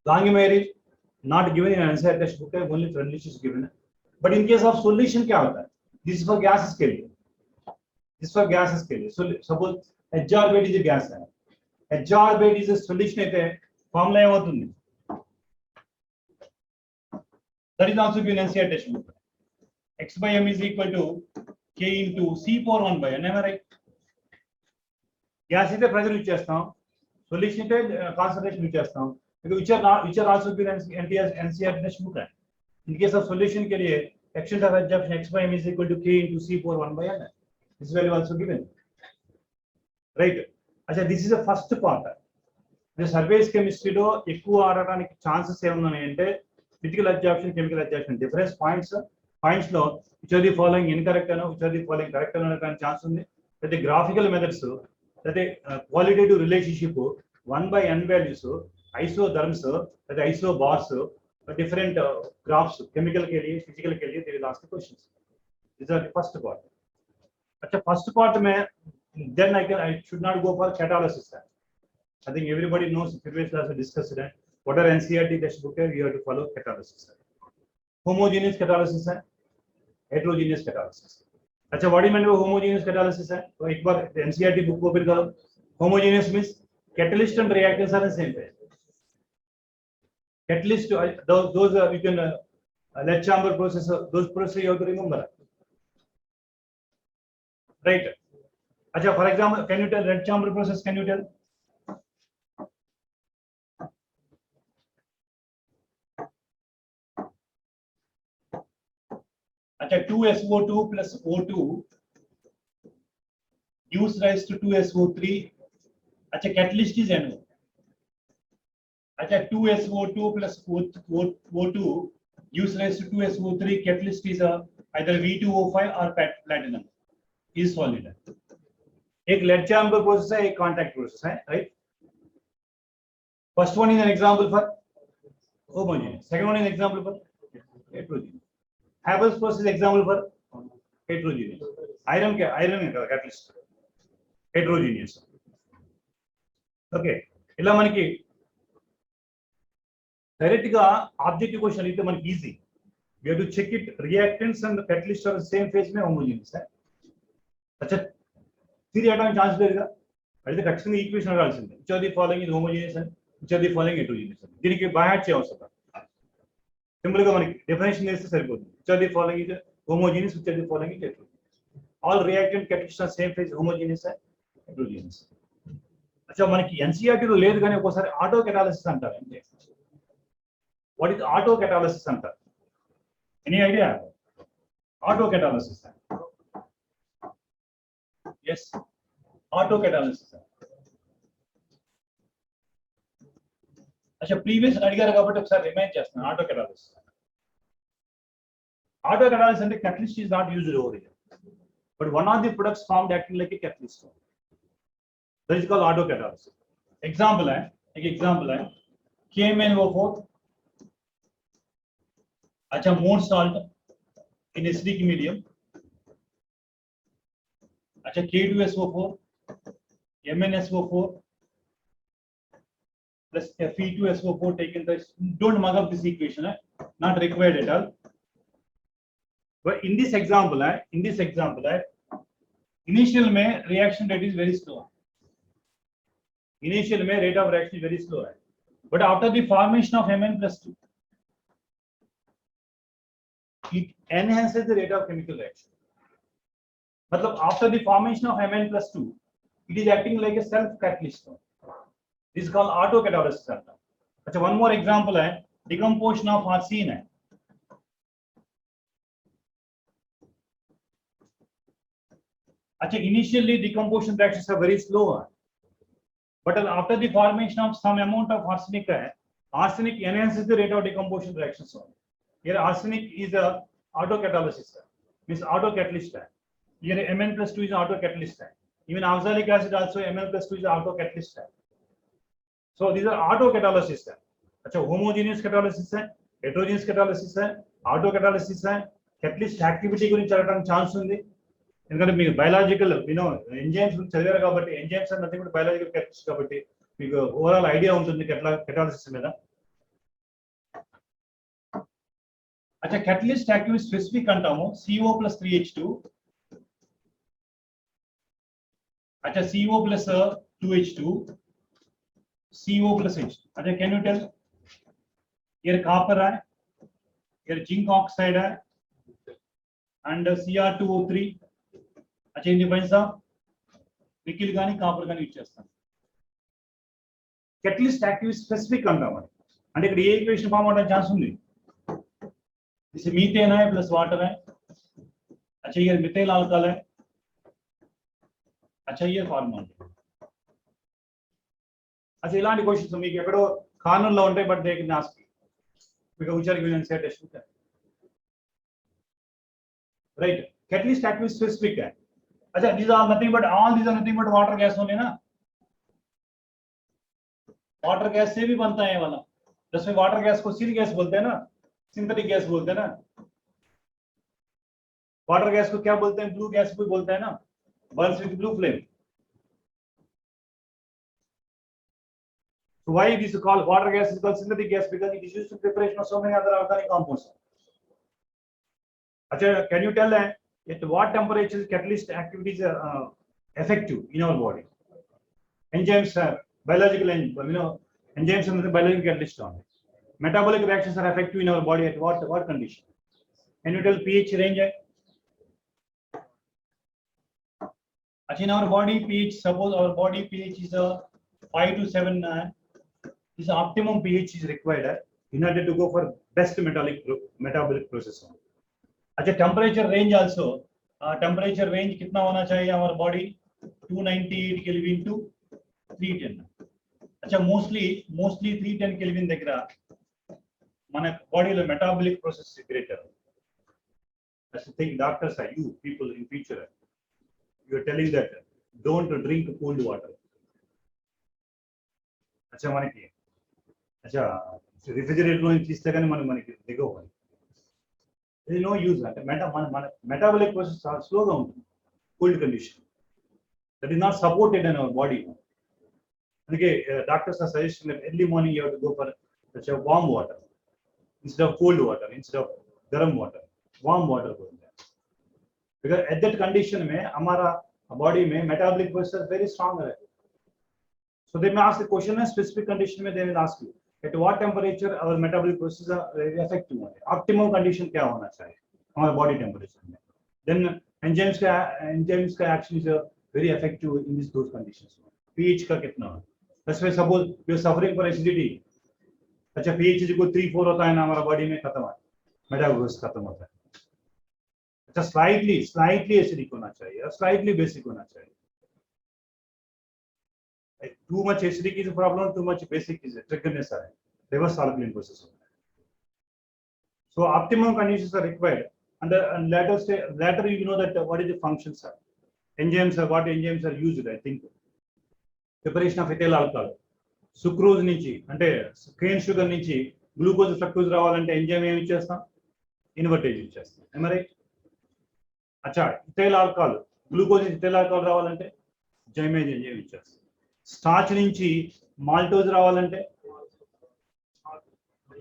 Langmuir is not given in answer textbook, only friendly is given. But in case of solution क्या होता है, this is for gases के लिए, this is for gases के लिए. So suppose adsorbate is a gas है, adsorbate is a solution అయితే formula ఏమవుతుంది, that is also given in NCERT textbook. X by m is equal to K into C power 1 by n. Am I right? Gas అయితే pressure use చేస్తాం, solution అయితే concentration use చేస్తాం, which are also given in NCERT textbook. In case of solution के लिए extent of adsorption x by m is equal to K into C power 1 by n. This value also given, right? अच्छा, this is the first part. The surface chemistry లో ఎక్కువ ఆడడానికి chances ఏమున్నాయి అంటే physical adsorption, chemical adsorption. Difference points లో which are the following incorrect ano, which are the following correct ano అనే chance ఉంది. అయితే graphical methods, అయితే qualitative relationship 1 by n values, isotherms, అయితే isobars, different graphs, chemical के लिए, physical के लिए, they will ask the questions. These are the first part. अच्छा, first part में then I should not go for catalysis. I think everybody knows, previous class we discussed that what are NCERT textbook है, you have to follow catalysis. Homogeneous catalysis है, heterogeneous catalysis. अच्छा, what do you mean by homogeneous catalysis है, तो एक बार NCERT book को फिर करो. Homogeneous means catalyst and reactants are the same phase. Catalyst, those you can lead chamber process, those process you have to remember, right? अच्छा, for example, can you tell lead chamber process, can you tell? अच्छा, 2SO2 plus O2 gives rise to 2SO3. अच्छा, catalyst is NO. अच्छा, 2SO2 plus O2 gives rise to 2SO3. Catalyst is either V2O5 or platinum. Is solid. एक lead chamber process है, एक contact process है, right? First one is an example for homogeneous. Second one is an example for heterogeneous. Haber's process is example for heterogeneous. Iron catalyst heterogeneous. Okay. ఇలా మనకి direct గా objective question అయితే మనకి easy. We have to check it. Reactants and the catalyst are the same phase में homogeneous है. अच्छा, theory आने chance देगा. అయితే ఖచ్చితంగా ఈక్వేషన్ రావాల్సిందే. Which are the following is homogeneous and which are the following heterogeneous. దీనికి బై హార్ట్ చేయవసరం. సింపుల్ గా మనకి డెఫినేషన్ చేస్తే సరిపోతుంది. Which are the following is homogeneous, which are the following is heterogeneous. All reactant catalysts are same phase, homogeneous and heterogeneous. अच्छा, మనకి NCERT లో లేదు కానీ ఒకసారి ఆటో కెటాలిసిస్ అంటారు. అంటే what is auto catalysis అంటారు? Any idea? Auto catalysis. Yes, auto catalysis. अच्छा, ప్రీవియస్ అడిగారు కాబట్టి ఒకసారి రిమైండ్ చేస్తాను. Auto catalysis. Auto catalysis అంటే catalyst is not used over here, but one of the products formed acting like a catalyst. That is called auto catalysis. Example है, एक example है KMnO4. अच्छा, more salt in acidic medium. अच्छा, K2SO4, MnSO4 plus Fe2SO4 taken. Don't mug up this equation, not required at all. But in this example, initial में reaction rate is very slow. Initial में rate of reaction is very slow. But after the formation of Mn+2, it enhances the rate of chemical reaction. मतलब after the formation of Mn+2, it is acting like a self catalyst. This is called autocatalysis. अच्छा, one more example है decomposition of arsine है. अच्छा, initially decomposition reactions are very slow, but after the formation of some amount of arsenic है, arsenic enhances the rate of decomposition reactions. Here arsenic is a autocatalysis, means autocatalyst है. Here Mn+2 is autocatalyst है. Even oxalic acid also Mn+2 is autocatalyst है. So these are autocatalysis है. अच्छा, homogeneous catalysis है, heterogeneous catalysis है, autocatalysis है. Catalyst activity గురించి అడగడానికి ఛాన్స్ ఉంది. ఎందుకంటే మీకు బయాలజికల్ ఎంజైమ్స్ చదివారు కాబట్టి ఎంజైమ్స్ అంటే నథింగ్ బట్ బయాలజికల్ catalyst కాబట్టి మీకు ఓవరాల్ ఐడియా ఉంటుంది catalysis మీద. अच्छा, catalyst activity specific అంటాము CO+3H2. अच्छा, CO+2H2, CO+H. अच्छा, can you tell? Here copper है, here zinc oxide है, and Cr2O3. अच्छा, in difference of निकिल गानी copper गानी यूज చేస్తాం. Catalyst activity specific అంటాము. అంటే ఇక్కడ ఏ ఈక్వేషన్ ఫార్మ్ అవడానికి ఛాన్స్ ఉంది? This is methane है plus water है. अच्छा, ये मिथाइल अल्कोहल है. अच्छा, ये फॉर्मूला. अच्छा, इलांటి क्वेश्चंस మీకు ఎక్కడో కార్నర్ లో ఉంటాయి, but they can ask because which are given in set test. Right, catalyst activity specific है. अच्छा, these are nothing but water gas only ना. वाटर गैस से भी बनता है वाला. जिसमें वाटर गैस को सील गैस बोलते हैं ना, सिंथेटिक गैस बोलते हैं ना. वाटर गैस को क्या बोलते हैं? ब्लू गैस भी बोलते हैं ना, burns with blue flame. So why this is called water gas is called synthetic gas? Because it is used in preparation of so many other organic compounds. Achha, can you tell at what temperature catalyst activities are effective in our body? Enzymes are biological, enzymes are biological catalyst only. Metabolic reactions are effective in our body at what condition? Can you tell pH range? In our body pH, suppose our body pH is 5 to 7, this optimum pH is required in order to go for best metabolic process. अच्छा, temperature range also, temperature range कितना होना चाहिए our body? 298 Kelvin to 310. अच्छा, mostly 310 Kelvin దగ్గర మన బాడీలో metabolic process is greater. That's the thing. Doctors are you people in future. You are telling that don't drink cold water. अच्छा, మనకి अच्छा రిఫ్రిజిరేటర్ లో తీస్తే కానీ మనకి దిగవు. There is no use. అంటే metabolic process చాలా స్లోగా ఉంటుంది cold condition. That is not supported in our body. అందుకే doctors are suggesting that early morning you have to go for such a warm water instead of cold water, instead of garam water, warm water. Because at that condition में हमारा body में metabolic process very strong है. So they may ask the question in specific condition में they will ask you at what temperature our metabolic processes are effective. Optimum condition क्या होना चाहिए हमारे body temperature में. Then enzymes का action is very effective in those conditions. pH का कितना है? Let's say suppose you are suffering for acidity. अच्छा, pH को 3-4 होता है ना, हमारा body में खत्म है, metabolic process खत्म होता है. अच्छा, slightly acidic होना चाहिए, slightly basic होना चाहिए. Too much acidic is a problem, too much basic is a triggerness है, reverse alkaline process होता है. So optimum conditions are required, and later you know that what is the functions are. Enzymes are what enzymes are used. I think preparation of ethyl alcohol, sucrose నుంచి అంటే cane sugar నుంచి glucose fructose రావాలంటే enzyme ఏమి ఇచ్చేస్తాం? Invertase ఇచ్చేస్తాం. Am I right? अच्छा, ethyl alcohol, glucose ethyl alcohol రావాలంటే zymase enzyme ఇచ్చేస్తాం. స్టార్చ్ నుంచి మాల్టోజ్ రావాలంటే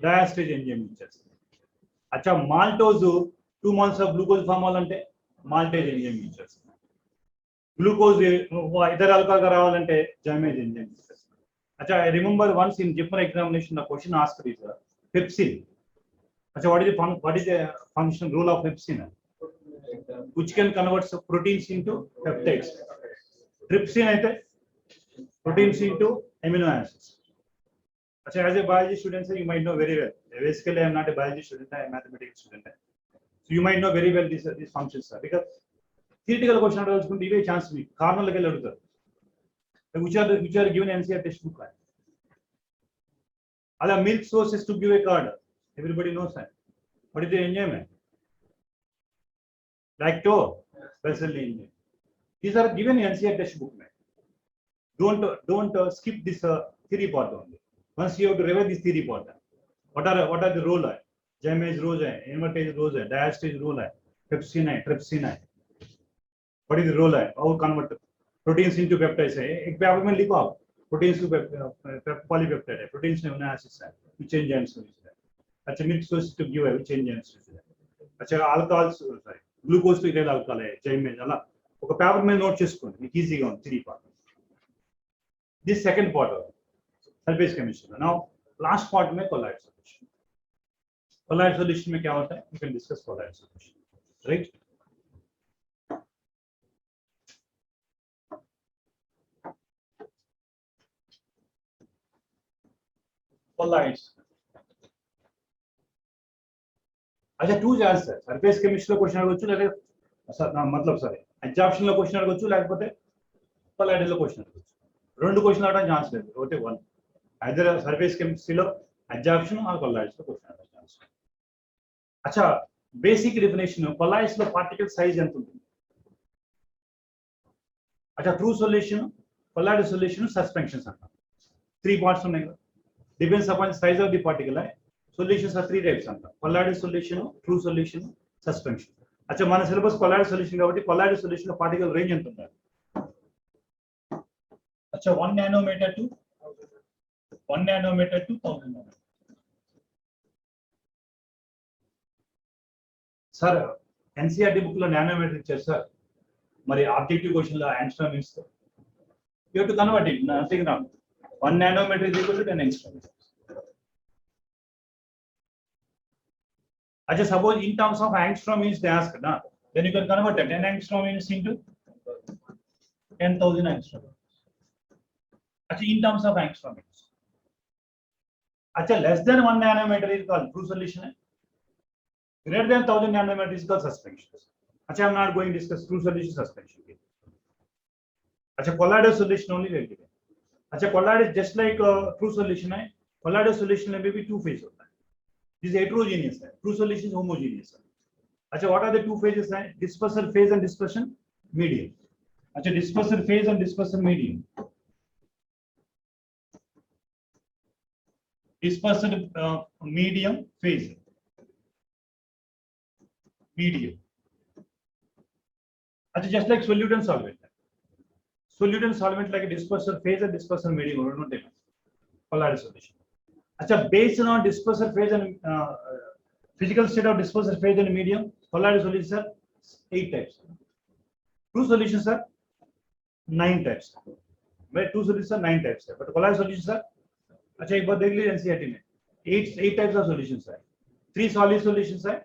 డయాస్టేజ్ ఎంజైమ్ ఇచ్చేస్తాం. अच्छा, maltose 2 months of glucose form అవ్వాలంటే మాల్టేజ్ ఎంజైమ్ ఇచ్చేస్తాం. గ్లూకోజ్ ఇథైల్ ఆల్కహాల్ గా రావాలంటే జైమేజ్ ఎంజైమ్ ఇచ్చేస్తాం. अच्छा, I remember once in JIPMER examination the question asked is pepsin. अच्छा, what is the function role of pepsin? which can convert proteins into peptides. Trypsin అయితే proteins into amino acids. Achha, as a biology student, you might know very well. Basically, I am not a biology student, I am a mathematics student. So you might know very well these functions, sir. Because theoretical question adugutunte ive chance me corner leke aduguతారు. Which are given NCERT textbook. Other milk sources to give a card. Everybody knows that. What is the enzyme? Lactobacillus enzyme. These are given in NCERT textbook. Don't skip this theory part only. Once you have to revise this theory part. What are the role? Gymase role, invertase role, diastase role, pepsin, trypsin. What is the role? How convert proteins into peptides? एक paper में लिखो आप proteins to polypeptide, proteins में amino acids है, which enzymes use है. अच्छा milk source to give है, which enzymes use है. अच्छा alcohols, sorry, glucose to ethyl alcohol है, gymase अला. ఒక పేపర్ में note చేసుకోండి, మీకు ఈజీగా ఉంది three part. This second part of surface chemistry. Now last part में colloid solution. Colloid solution में क्या होता है? We can discuss colloid solution, right? Colloids. अच्छा टू चार्ज है सरफेस केमिस्ट्री क्वेश्चन అడగొచ్చు లేదా मतलब సరే అబ్జార్ప్షన్ లో క్వశ్చన్ అడగొచ్చు లేకపోతే కొలాయిడ్ లో క్వశ్చన్ అడగొచ్చు రెండు క్వశ్చన్ అడగడానికి ఛాన్స్ లేదు ఒకటే వన్ ఐదర్ సర్ఫేస్ కెమిస్ట్రీలో అబ్జార్ప్షన్ ఆర్ కొలాయిడ్స్ లో క్వశ్చన్ అడగడానికి ఛాన్స్ अच्छा బేసిక్ డెఫినిషన్ కొలాయిడ్స్ లో పార్టికల్ సైజ్ ఎంత ఉంటుంది अच्छा true solution colloid solution suspensions అంటాం త్రీ పార్ట్స్ ఉన్నాయి depends upon the size of the particle. Solutions are three types. Colloidal solution, true solution, suspension. अच्छा మన సిలబస్ colloidal solution కాబట్టి colloidal solution లో particle range ఎంత ఉంటుంది अच्छा 1 nanometer to 1000 nanometer. Sir NCERT book లో nanometre ఇచ్చారు సార్ మరి ఆబ్జెక్టివ్ క్వశ్చన్ లో ఆంగ్స్ట్రామ్ ఇస్తారు you have to convert it nothing wrong 1 nanometer is equal to 10 angstrom. Achha, suppose in terms of angstrom means they ask, na, then you can convert that 10 angstrom means into 10,000 angstrom. Achha, in terms of angstrom means. Achha, less than 1 nanometer is called true solution. Greater than 1000 nanometer is called suspension. Achha, I am not going to discuss true solution suspension. Achha, colloidal solution only will give. अच्छा colloid is just like true solution है colloidal solution में भी two phase होता है this heterogeneous है true solution is homogeneous है अच्छा what are the two phases हैं dispersal phase and dispersion medium अच्छा dispersal phase and dispersion medium dispersal medium phase medium अच्छा just like solute and solvent solute and solvent like a dispersal phase and dispersal medium or not colloidal solution अच्छा based on dispersal phase and physical state of dispersal phase and medium colloidal solutions are 8 types true solutions are 9 types where true solutions are 9 types but colloidal solutions are अच्छा एक बार देख लीजिए NCERT में 8 types of solutions है 3 solid solutions है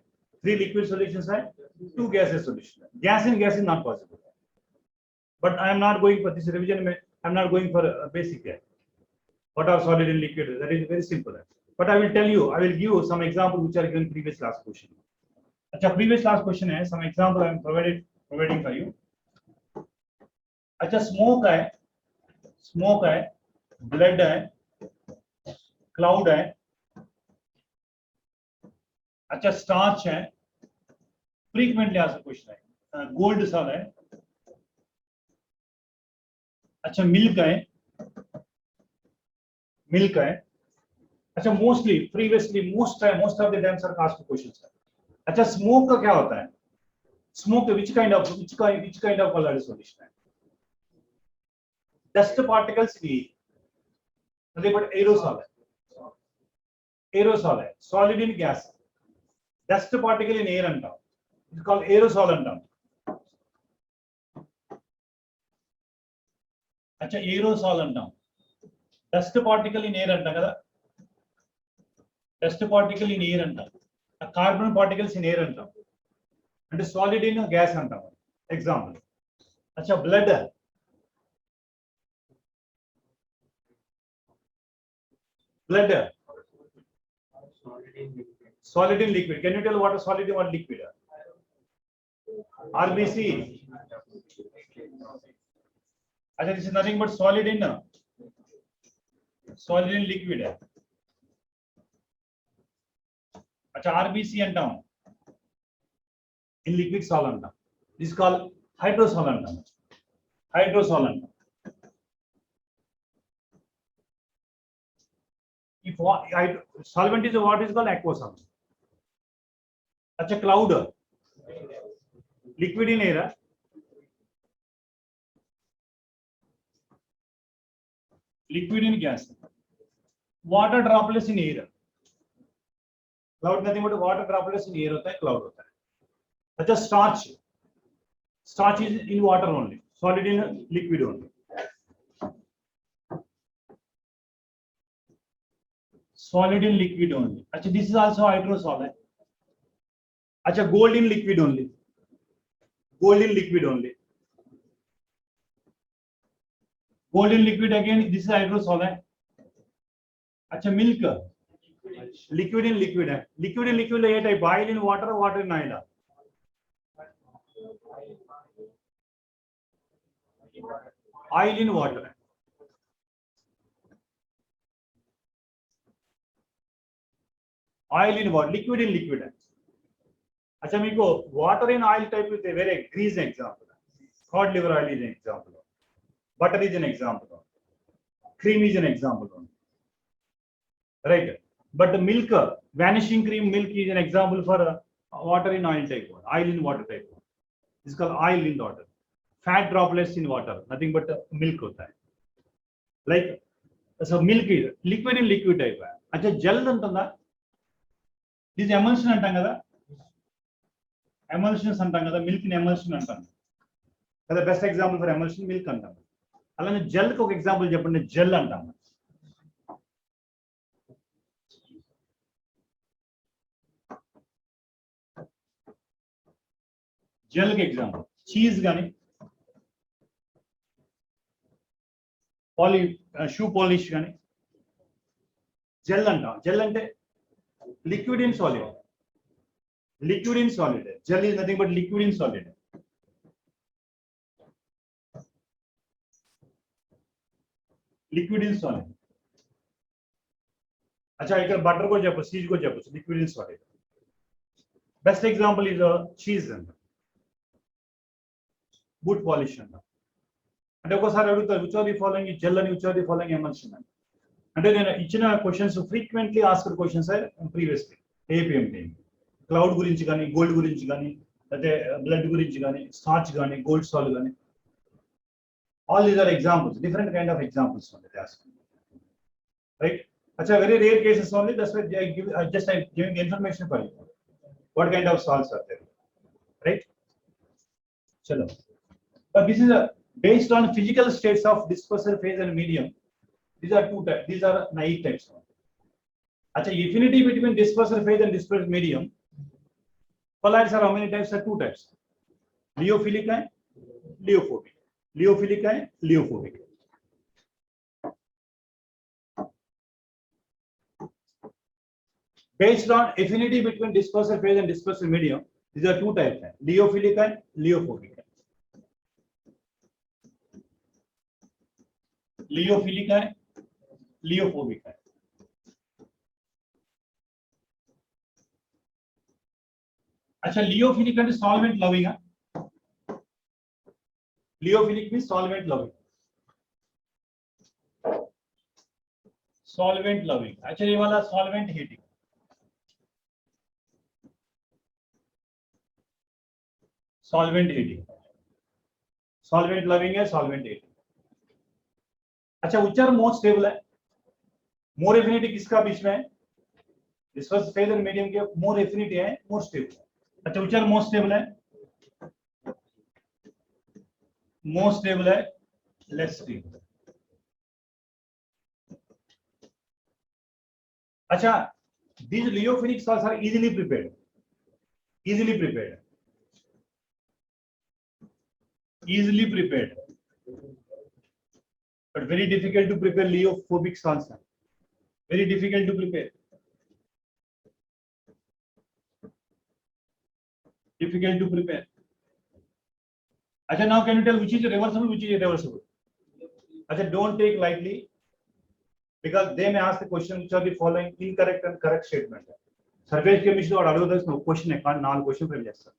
3 liquid solutions है 2 gaseous solutions gas in gas is not possible. But I am not going for this revision. I am not going for basic. What are solid and liquid? That is very simple. But I will tell you. I will give you some examples which are given previous class question. अच्छा previous class question है. Some example I am providing for you. अच्छा smoke है, blood है, cloud है. अच्छा starch है. Frequently asked question है. Gold salt है. अच्छा मिल्क है अच्छा mostly previously most of the times are asked questions है अच्छा स्मोक का क्या होता है smoke which kind of colloidal solution है डस्ट पार्टिकल्स की मतलब बट एरोसॉल है solid in gas dust particle in air अंटाम इट्स कॉल्ड एरोसॉल अंटाम अच्छा एरोसॉल अंटाम डस्ट पार्टिकल इन एयर अंटाम కదా डस्ट पार्टिकल इन एयर अंटाम कार्बन पार्टिकल्स इन एयर अंटाम అంటే సాలిడ్ ఇన్ గ్యాస్ అంటాం ఎగ్జాంపుల్. అచ్చా blood solid in liquid. Can you tell what is solid and what liquid? RBC. Achha, this is nothing but solid in liquid. Achha, RBC antam in liquid solid antam. This is called hydrosol antam. Hydrosol antam. If solvent is what is called aqueous solvent. Achha, cloud liquid in air. Liquid in gas. Water droplets in air. Cloud nothing but water droplets in air hota hai, cloud hota hai. Achha, starch. Starch is in water only. Solid in liquid only. Solid in liquid only. Achha, this is also hydrosol. Achha, gold in liquid only. Gold in liquid only. Gold in liquid again. This is hydrosol. Achha, milk. Liquid in liquid. Liquid in liquid है type. Oil in water, water in oil. Oil in water. Oil in water. Liquid in liquid. अच्छा मेरे को water in oil type with a very grease example. Cod liver oil is an example. Butter is an example. Cream is an example. Right. But the milk, vanishing cream milk is an example for water in oil type. Oil in water type. This is called oil in water. Fat droplets in water. Nothing but milk hota hai. Like so milk is liquid in liquid type. अच्छा gel अंटंदा. This emulsion అంటాం కదా. Emulsions అంటాం కదా, milk ని emulsion అంటాం కదా. Best example for emulsion milk అంటాం. అలానే జెల్ కి ఒక ఎగ్జాంపుల్ చెప్పండి. జెల్ అంటాం. జెల్ కి ఎగ్జాంపుల్ చీజ్ గాని షూ పాలిష్ గాని జెల్ అంటాం. జెల్ అంటే liquid in solid. Liquid in solid. Gel is nothing but liquid in solid. Liquid in solid. अच्छा ఇక్కడ బటర్ को చెప్పొచ్చు, చీజ్ को చెప్పొచ్చు. Liquid in solid. Best example is cheese. Boot polish అంటే ఒకసారి అడుగుతారు which of the following is gel and which of the following emulsion. అంటే నేను ఇచ్చిన questions frequently asked questions previously APM team. Cloud గురించి కానీ, గోల్డ్ గురించి కానీ, అయితే బ్లడ్ గురించి కానీ, స్టార్చ్ కానీ, గోల్డ్ సాల్ కానీ, all these are examples. Different kind of examples right. అచ్చా very rare cases only. That's why just I giving information for you what kind of salts are there. Right. చలో. But this is based on physical states of dispersal phase and medium. These are two types. These are naive types. Achha, affinity between dispersal phase and dispersal medium. Colloids are how many types? Are two types. Lyophilic and lyophilic. Lyophilic and lyophilic. Based on affinity between dispersal phase and dispersal medium, these are two types. Lyophilic and lyophilic. लियोफिलिक है, लियोफोबिक है. अच्छा लियोफिलिक అంటే solvent loving है. लियोफिलिक means solvent loving. Solvent loving. अच्छा ये वाला solvent hating. Solvent hating. Solvent loving है, solvent hating. अच्छा उच्चार मोर स्टेबल है. मोर एफिनिटी किसका बीच में है? डिस्पर्सल फेज एंड मीडियम के मोर एफिनिटी है, मोर स्टेबल. अच्छा उच्चार मोर स्टेबल है, मोर स्टेबल है, लेस स्टेबल. अच्छा these लियोफिलिक salts are easily prepared. Easily prepared. easily prepared, but very difficult to prepare Liophobic salsa. Very difficult to prepare. Difficult to prepare. Acha, now can you tell which is reversible, which is irreversible? Acha, don't take lightly, because they may ask the question which are the following incorrect and correct statement. Surface chemistry or other no question I can't null question frame చేస్తారు.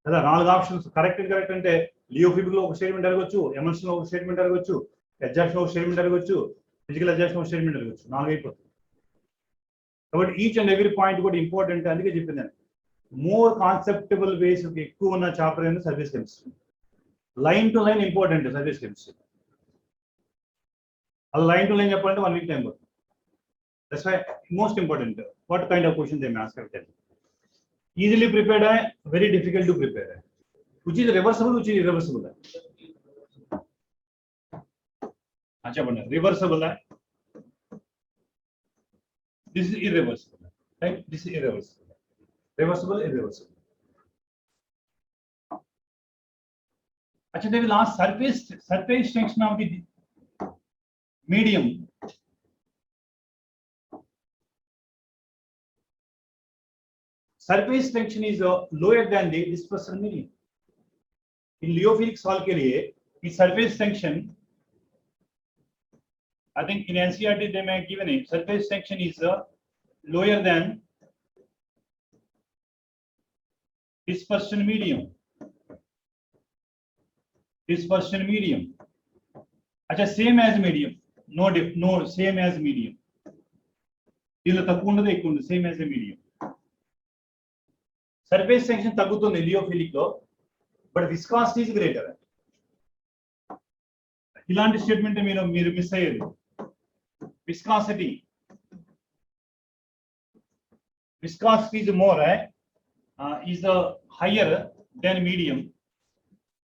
కదా నాలుగు options correct ఇంకరెక్ట్ అంటే లియోఫిబిక్ లో ఒక statement అడగొచ్చు, Emerson లో ఒక statement అడగొచ్చు, ఎగ్జాక్షన్ లో ఒక స్టేట్మెంట్ అడగొచ్చు, ఫిజికల్ ఎగ్జాక్షన్ ఒక స్టేట్మెంట్ అడగొచ్చు. నాలుగు అయిపోతుంది. కాబట్టి ఈచ్ అండ్ ఎవ్రీ పాయింట్ కూడా ఇంపార్టెంట్. అందుకే చెప్పింది మోర్ కాన్సెప్టబుల్ వేస్ ఎక్కువ ఉన్న చాప్టర్ అయిన surface chemistry. Line to line important surface chemistry. అలా లైన్ టు లైన్ చెప్పాలంటే 1 వీక్ టైం పడుతుంది. That's why most important what kind of question they may ask every. Easily prepared है, very difficult to prepare है. Which is reversible, which is irreversible है. अच्छा बना reversible है. This is irreversible, right? This is irreversible. Reversible, irreversible. अच्छा देखिए last surface tension of the medium. Surface tension is lower than the dispersion medium. In lyophilic sol के लिए इस surface tension, I think in NCERT they may have given it. Surface tension is lower than dispersion medium. Dispersion medium. अच्छा same as medium. No same as medium. इल्ल तक्कुव उंडదు ఎక్కువ ఉంది same as a medium. Surface tension తగ్గుతుంది లియోఫిలిక్ లో, but viscosity is greater. ఇలాంటి statement మీరు miss అయ్యేది. Viscosity is more is higher than medium.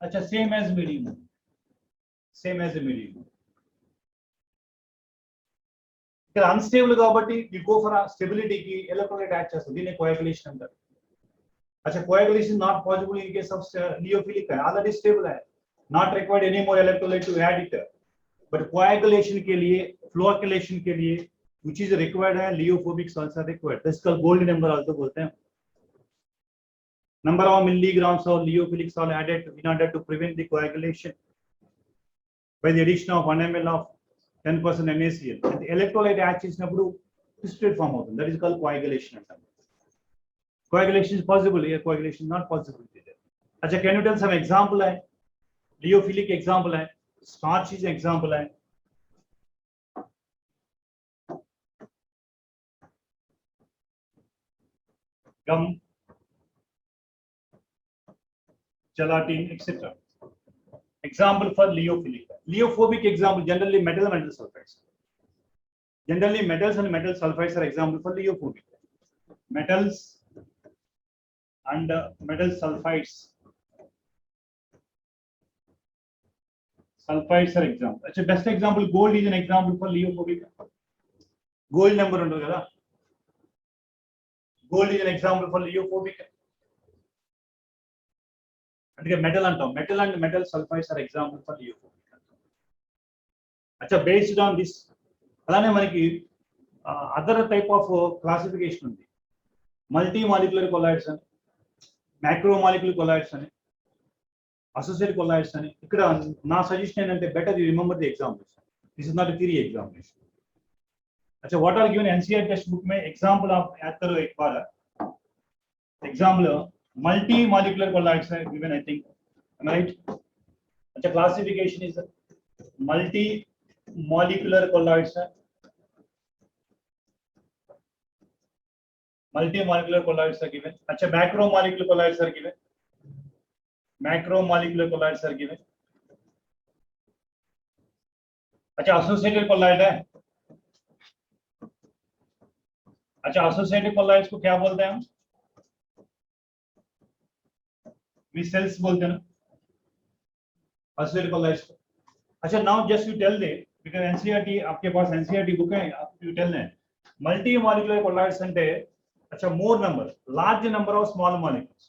अच्छा same as medium. ఇక్కడ అన్స్టేబుల్ కాబట్టి వి గో ఫర్ స్టెబిలిటీకి ఎలక్ట్రోలైట్ యాడ్ చేస్తుంది. దీన్ని కోయాగులేషన్ అంటారు. अच्छा coagulation not possible in case of liyophilic है, already stable है, not required any more electrolyte to add it. But coagulation के लिए, floculation के लिए which is required है, liophobic salts are required. This called gold number also बोलते हैं. Number of milligrams of liyophilic salt added in order to prevent the coagulation by the addition of 1 ml of 10% NaCl. And the electrolyte add చేసినప్పుడు precipitate form అవుతుంది. That is called coagulation అంటారు. Coagulation is possible here, coagulation is not possible here. अच्छा, can you tell some example है? Liyophilic example है, starch is example है. Gum, gelatin, etc. Example for liyophilic. Liophobic example generally metal sulfides. Generally metals and metal sulfides are example for liophobic. Metals and metal sulfides are example. Actually best example gold is an example for liophobic. Gold number undu kada, gold is an example for liophobic. And metal and metal sulfides are example for liophobic. Actually based on this alane manaki other type of classification undi. Multi molecular colloids and macromolecular colloids అని, associated colloids అని. ఇక్కడ నా suggestion ఏంటంటే better you remember the examples. This is not a theory examination. अच्छा what are given NCERT text book में example आप याद करो एक बार. एग्जांपल मल्टी मॉलिक्यूलर colloids है गिवन आई थिंक, राइट. अच्छा classification is multi molecular colloids है, multi-molecular colloids are given. अच्छा macromolecular colloids are given. Macromolecular colloids are given. अच्छा associated colloid है. अच्छा associated colloids को क्या बोलते हैं हम? मिसेल्स बोलते हैं ना associated colloids को. अच्छा now just you tell them because NCERT आपके पास NCERT बुक है, आप you tell them multi-molecular colloids అంటే अच्छा more number, large number of small molecules.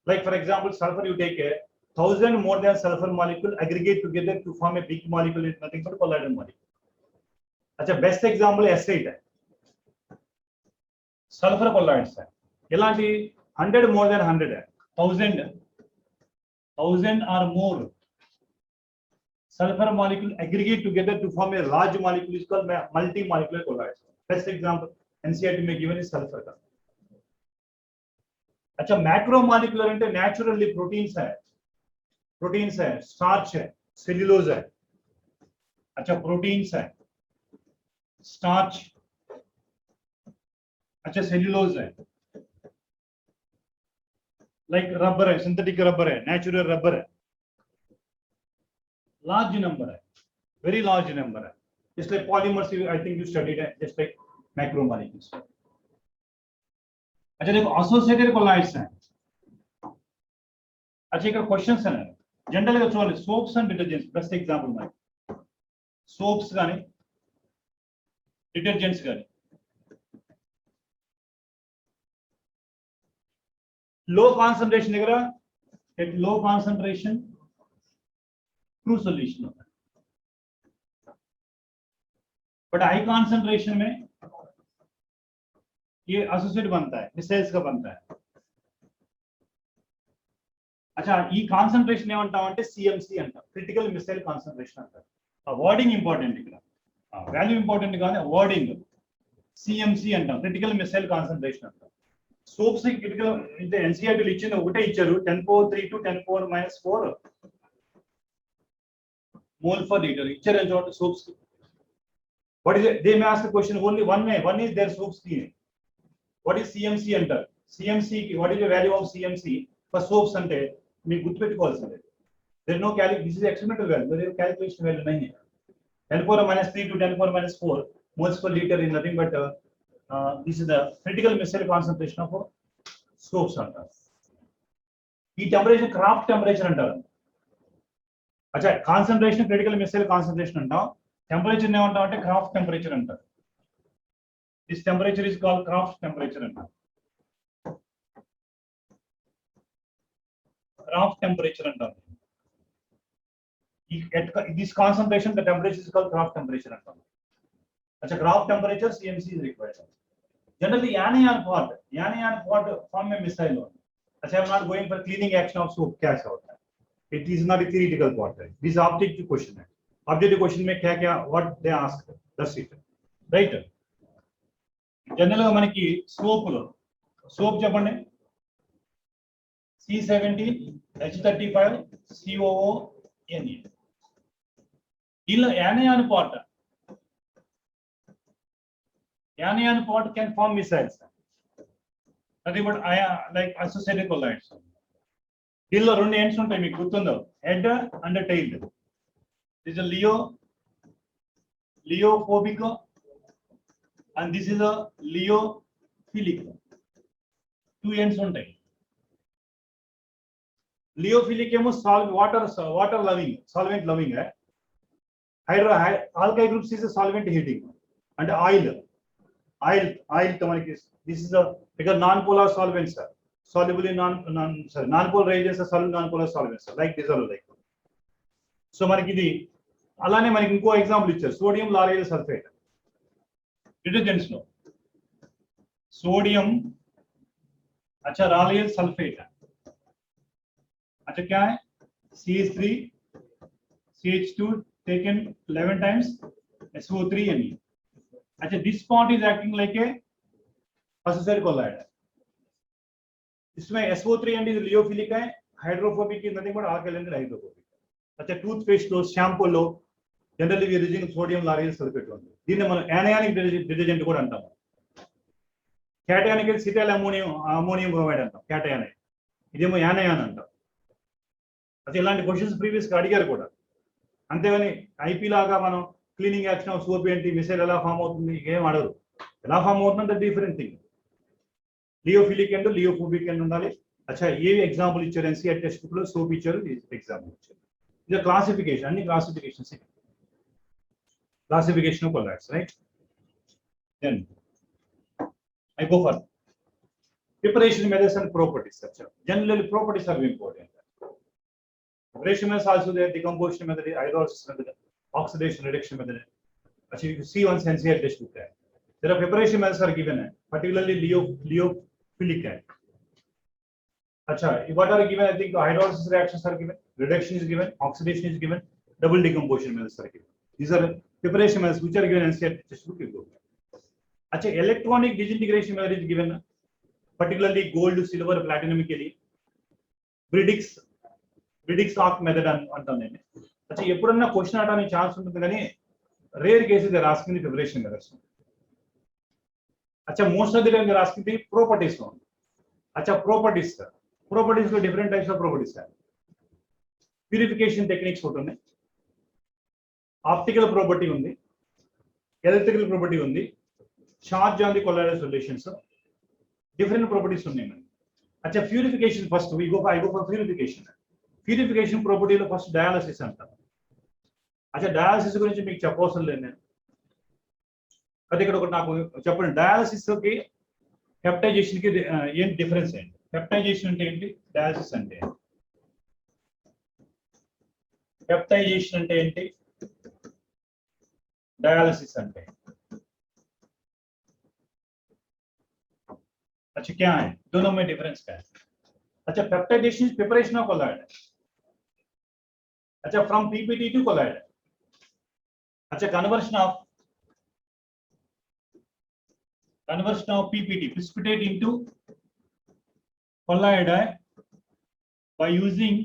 Like for example, sulfur, you take a 1000 more than sulfur molecule aggregate together to form a big molecule is nothing but colloidal molecule. अच्छा, best example S8 है, sulfur colloids है, इलांटी 100 more than 100 है, 1000 or more sulfur molecule aggregate together to form a large molecule is called multi-molecular colloids. Best example NCERT में given is sulfur का. अच्छा, macromolecular అంటే naturally proteins है, starch है, cellulose है. अच्छा, प्रोटीन्स है, स्टार्च, अच्छा सेल्यूलोज है, लाइक रबर है, सिंथेटिक रबर है, नेचुरल रबर है, लार्ज नंबर है, वेरी लार्ज नंबर है. इसलिए polymers I think you studied है, जस्ट लाइक मैक्रोमोलिक्यूल्स. अच्छा देखो, एसोसिएटेड कोलाइड्स हैं. अच्छा, ఇక్కడ క్వశ్చన్స్ అన్నారు జనరల్ గా చూడండి, soaps and detergents best example. మరి సోప్స్ కానీ డిటర్జెంట్స్ కానీ లో కాన్సంట్రేషన్ దగ్గర ఎట్ లో కాన్సంట్రేషన్ ट्रू सॉल्यूशन होता है, बट हाई कॉन्सेंट्रेशन में ये एसोसिएट बनता है, मिसाइल्स का बनता है. अच्छा, ఈ కాన్సంట్రేషన్ ఏమంటామంటే CMC అంటాం, క్రిటికల్ మిసైల్ కాన్సంట్రేషన్ అంటారు. వర్డింగ్ ఇంపార్టెంట్, ఇక్కడ వాల్యూ ఇంపార్టెంట్ కానీ వర్డింగ్ CMC అంటాం, క్రిటికల్ మిసైల్ కాన్సంట్రేషన్ అంటాం. సోప్స్ క్రిటికల్ అంటే ఎన్సీఆర్టీలు ఇచ్చింది ఒకటే ఇచ్చారు, 10⁻³ to 10⁻⁻⁴ mole per liter ఇచ్చారు అని చోట soaps. what is it? They may ask the question only one is their soaps key. What is CMC అంటారు? CMC what is the value of CMC for soaps అంటే మీకు గుర్తుపెట్టుకోవాల్సిందే. there is no this is experimental value, there is calculation value नहीं है. 10⁻³ to 10⁻⁴ moles per liter is nothing but this is the critical missile concentration of soaps అంటారు. ఈ temperature craft temperature అంటారు. अच्छा, concentration critical missile concentration అంటాం, temperature ఏమంటాం అంటే craft temperature అంటారు. This temperature is called craft temperature అంటారు. Craft temperature అంటారు. This concentration the temperature is called craft temperature అంటాం. अच्छा, craft temperature CMC is required. Generally anion part form a missile. अच्छा, I am not going for cleaning action of soap, क्या ऐसा होता है? It is not a theoretical part. This is objective question. Objective question में क्या what they ask, that's it, right? General గా మనకి soap చెప్పండి, C17H35COO Ne. ఇలా anion part can form missiles, nothing but like associated colloids. దీనిలో రెండు ends ఉంటాయి, మీకు గుర్తుందో, head and tail. This is lyophobic and this is lyophilic. Two ends ఉంటాయి. లియోఫిలిక్ ఏమో water loving, solvent loving. Alkyl groups is solvent heating. అంటే oil తో మనకి this is because non polar solvents, soluble in non-polar reagents are soluble non-polar solvents like dissolve like. So మనకి ఇది అలానే మనకి ఇంకో ఎగ్జాంపుల్ ఇచ్చారు, సోడియం లారియల్ సల్ఫేట్ డిటర్జెంట్స్ లో. सोडियम, अच्छा लारियल सल्फेट है, अच्छा क्या है CH3 CH2 taken 11 times SO3 Ne. अच्छा this bond is acting like a associated colloid. इसमें SO3 and is लियोफिलिक है, hydrophobic is nothing but alkyl and hydrophobic. अच्छा टूथपेस्ट लो, शैंपू लो, generally we using sodium lauryl sulphate ఉంది. దీన్ని మనం anionic detergent కూడా అంటాం. క్యాటయానిక్ సిటైల్ అమోనియం బ్రోమైడ్ అంటాం క్యాటయానిక్, ఇదేమో యానయాన్ అంటాం. అసలు ఇలాంటి క్వశ్చన్స్ ప్రీవియస్ గా అడిగారు కూడా. అంతేగాని ఐపీ లాగా మనం క్లీనింగ్ యాక్షన్ ఆఫ్ సోప్ ఏంటి, మిసైల్ ఎలా ఫామ్ అవుతుంది ఏం అడగరు. ఎలా ఫామ్ అవుతుందంటే different thing. Lyophilic and lyophobic and ఉండాలి. అచ్చా ఏ ఎగ్జాంపుల్ ఇచ్చారు ఎన్సీఆర్ టెక్స్ట్ బుక్ లో, సోప్ ఇచ్చారు, ఎగ్జాంపుల్ ఇచ్చారు. ఇది క్లాసిఫికేషన్, అన్ని classifications, classification of colloids, right? Then I go for preparation methods and properties. Generally, properties are important. Preparation methods also there, decomposition method, hydrolysis method, oxidation reduction method. Actually, you see one NCERT textbook there. There are preparation methods are given, particularly Liophilic acid. Acha, what are given? I think hydrolysis reactions are given, reduction is given, oxidation is given, double decomposition methods are given. These are preparation methods which are given NCERT textbook. Acha, electronic disintegration method is given, particularly gold, silver, platinum, Briggs arc method అంటాం నేను. అచ్చా ఎప్పుడన్నా question అడగడానికి chance ఉంటుంది కానీ rare cases they are asking the preparation methods. అచ్చా most of the time they are asking the properties. అచ్చా properties లో different types of properties sir. Purification techniques ఒకటి ఉన్నాయి, ఆప్టికల్ ప్రాపర్టీ ఉంది, ఎలక్ట్రికల్ ప్రాపర్టీ ఉంది, charge on the colloidal solutions, different properties ఉన్నాయి. అచ్చా purification first I go for purification. Purification ప్రాపర్టీలో first dialysis అంటారు. అచ్చా డయాలసిస్ గురించి మీకు చెప్పవసరం లేదు నేను. అది ఇక్కడ ఒకటి నాకు చెప్పండి, డయాలసిస్ కి పెప్టైజేషన్ కి ఏంటి డిఫరెన్స్ ఏంటి? పెప్టైజేషన్ అంటే ఏంటి, డయాలసిస్ అంటే ఏంటి? పెప్టైజేషన్ అంటే ఏంటి, డయాలసిస్ అంటే अच्छा क्या है, दोनों में डिफरेंस क्या है? अच्छा पेप्टाइडेशन इज प्रिपरेशन ऑफ कोलाइड. अच्छा फ्रॉम पीपीटी टू कोलाइड. अच्छा conversion of PPT precipitate into colloid by using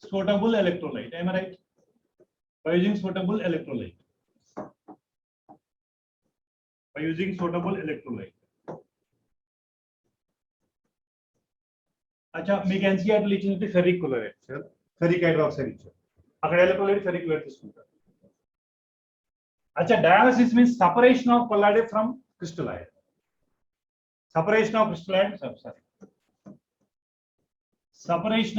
suitable electrolyte. Am I right? By using suitable electrolyte. अच्छा మీకు ఎన్సీఆర్టీ ఇచ్చినట్టు ferric chloride sir, ferric hydroxide ఇచ్చారు, అక్కడ electrolyte ferric chloride తీసుకుంటారు. अच्छा dialysis means separation of colloid from crystalloid. Separation of crystalloid separation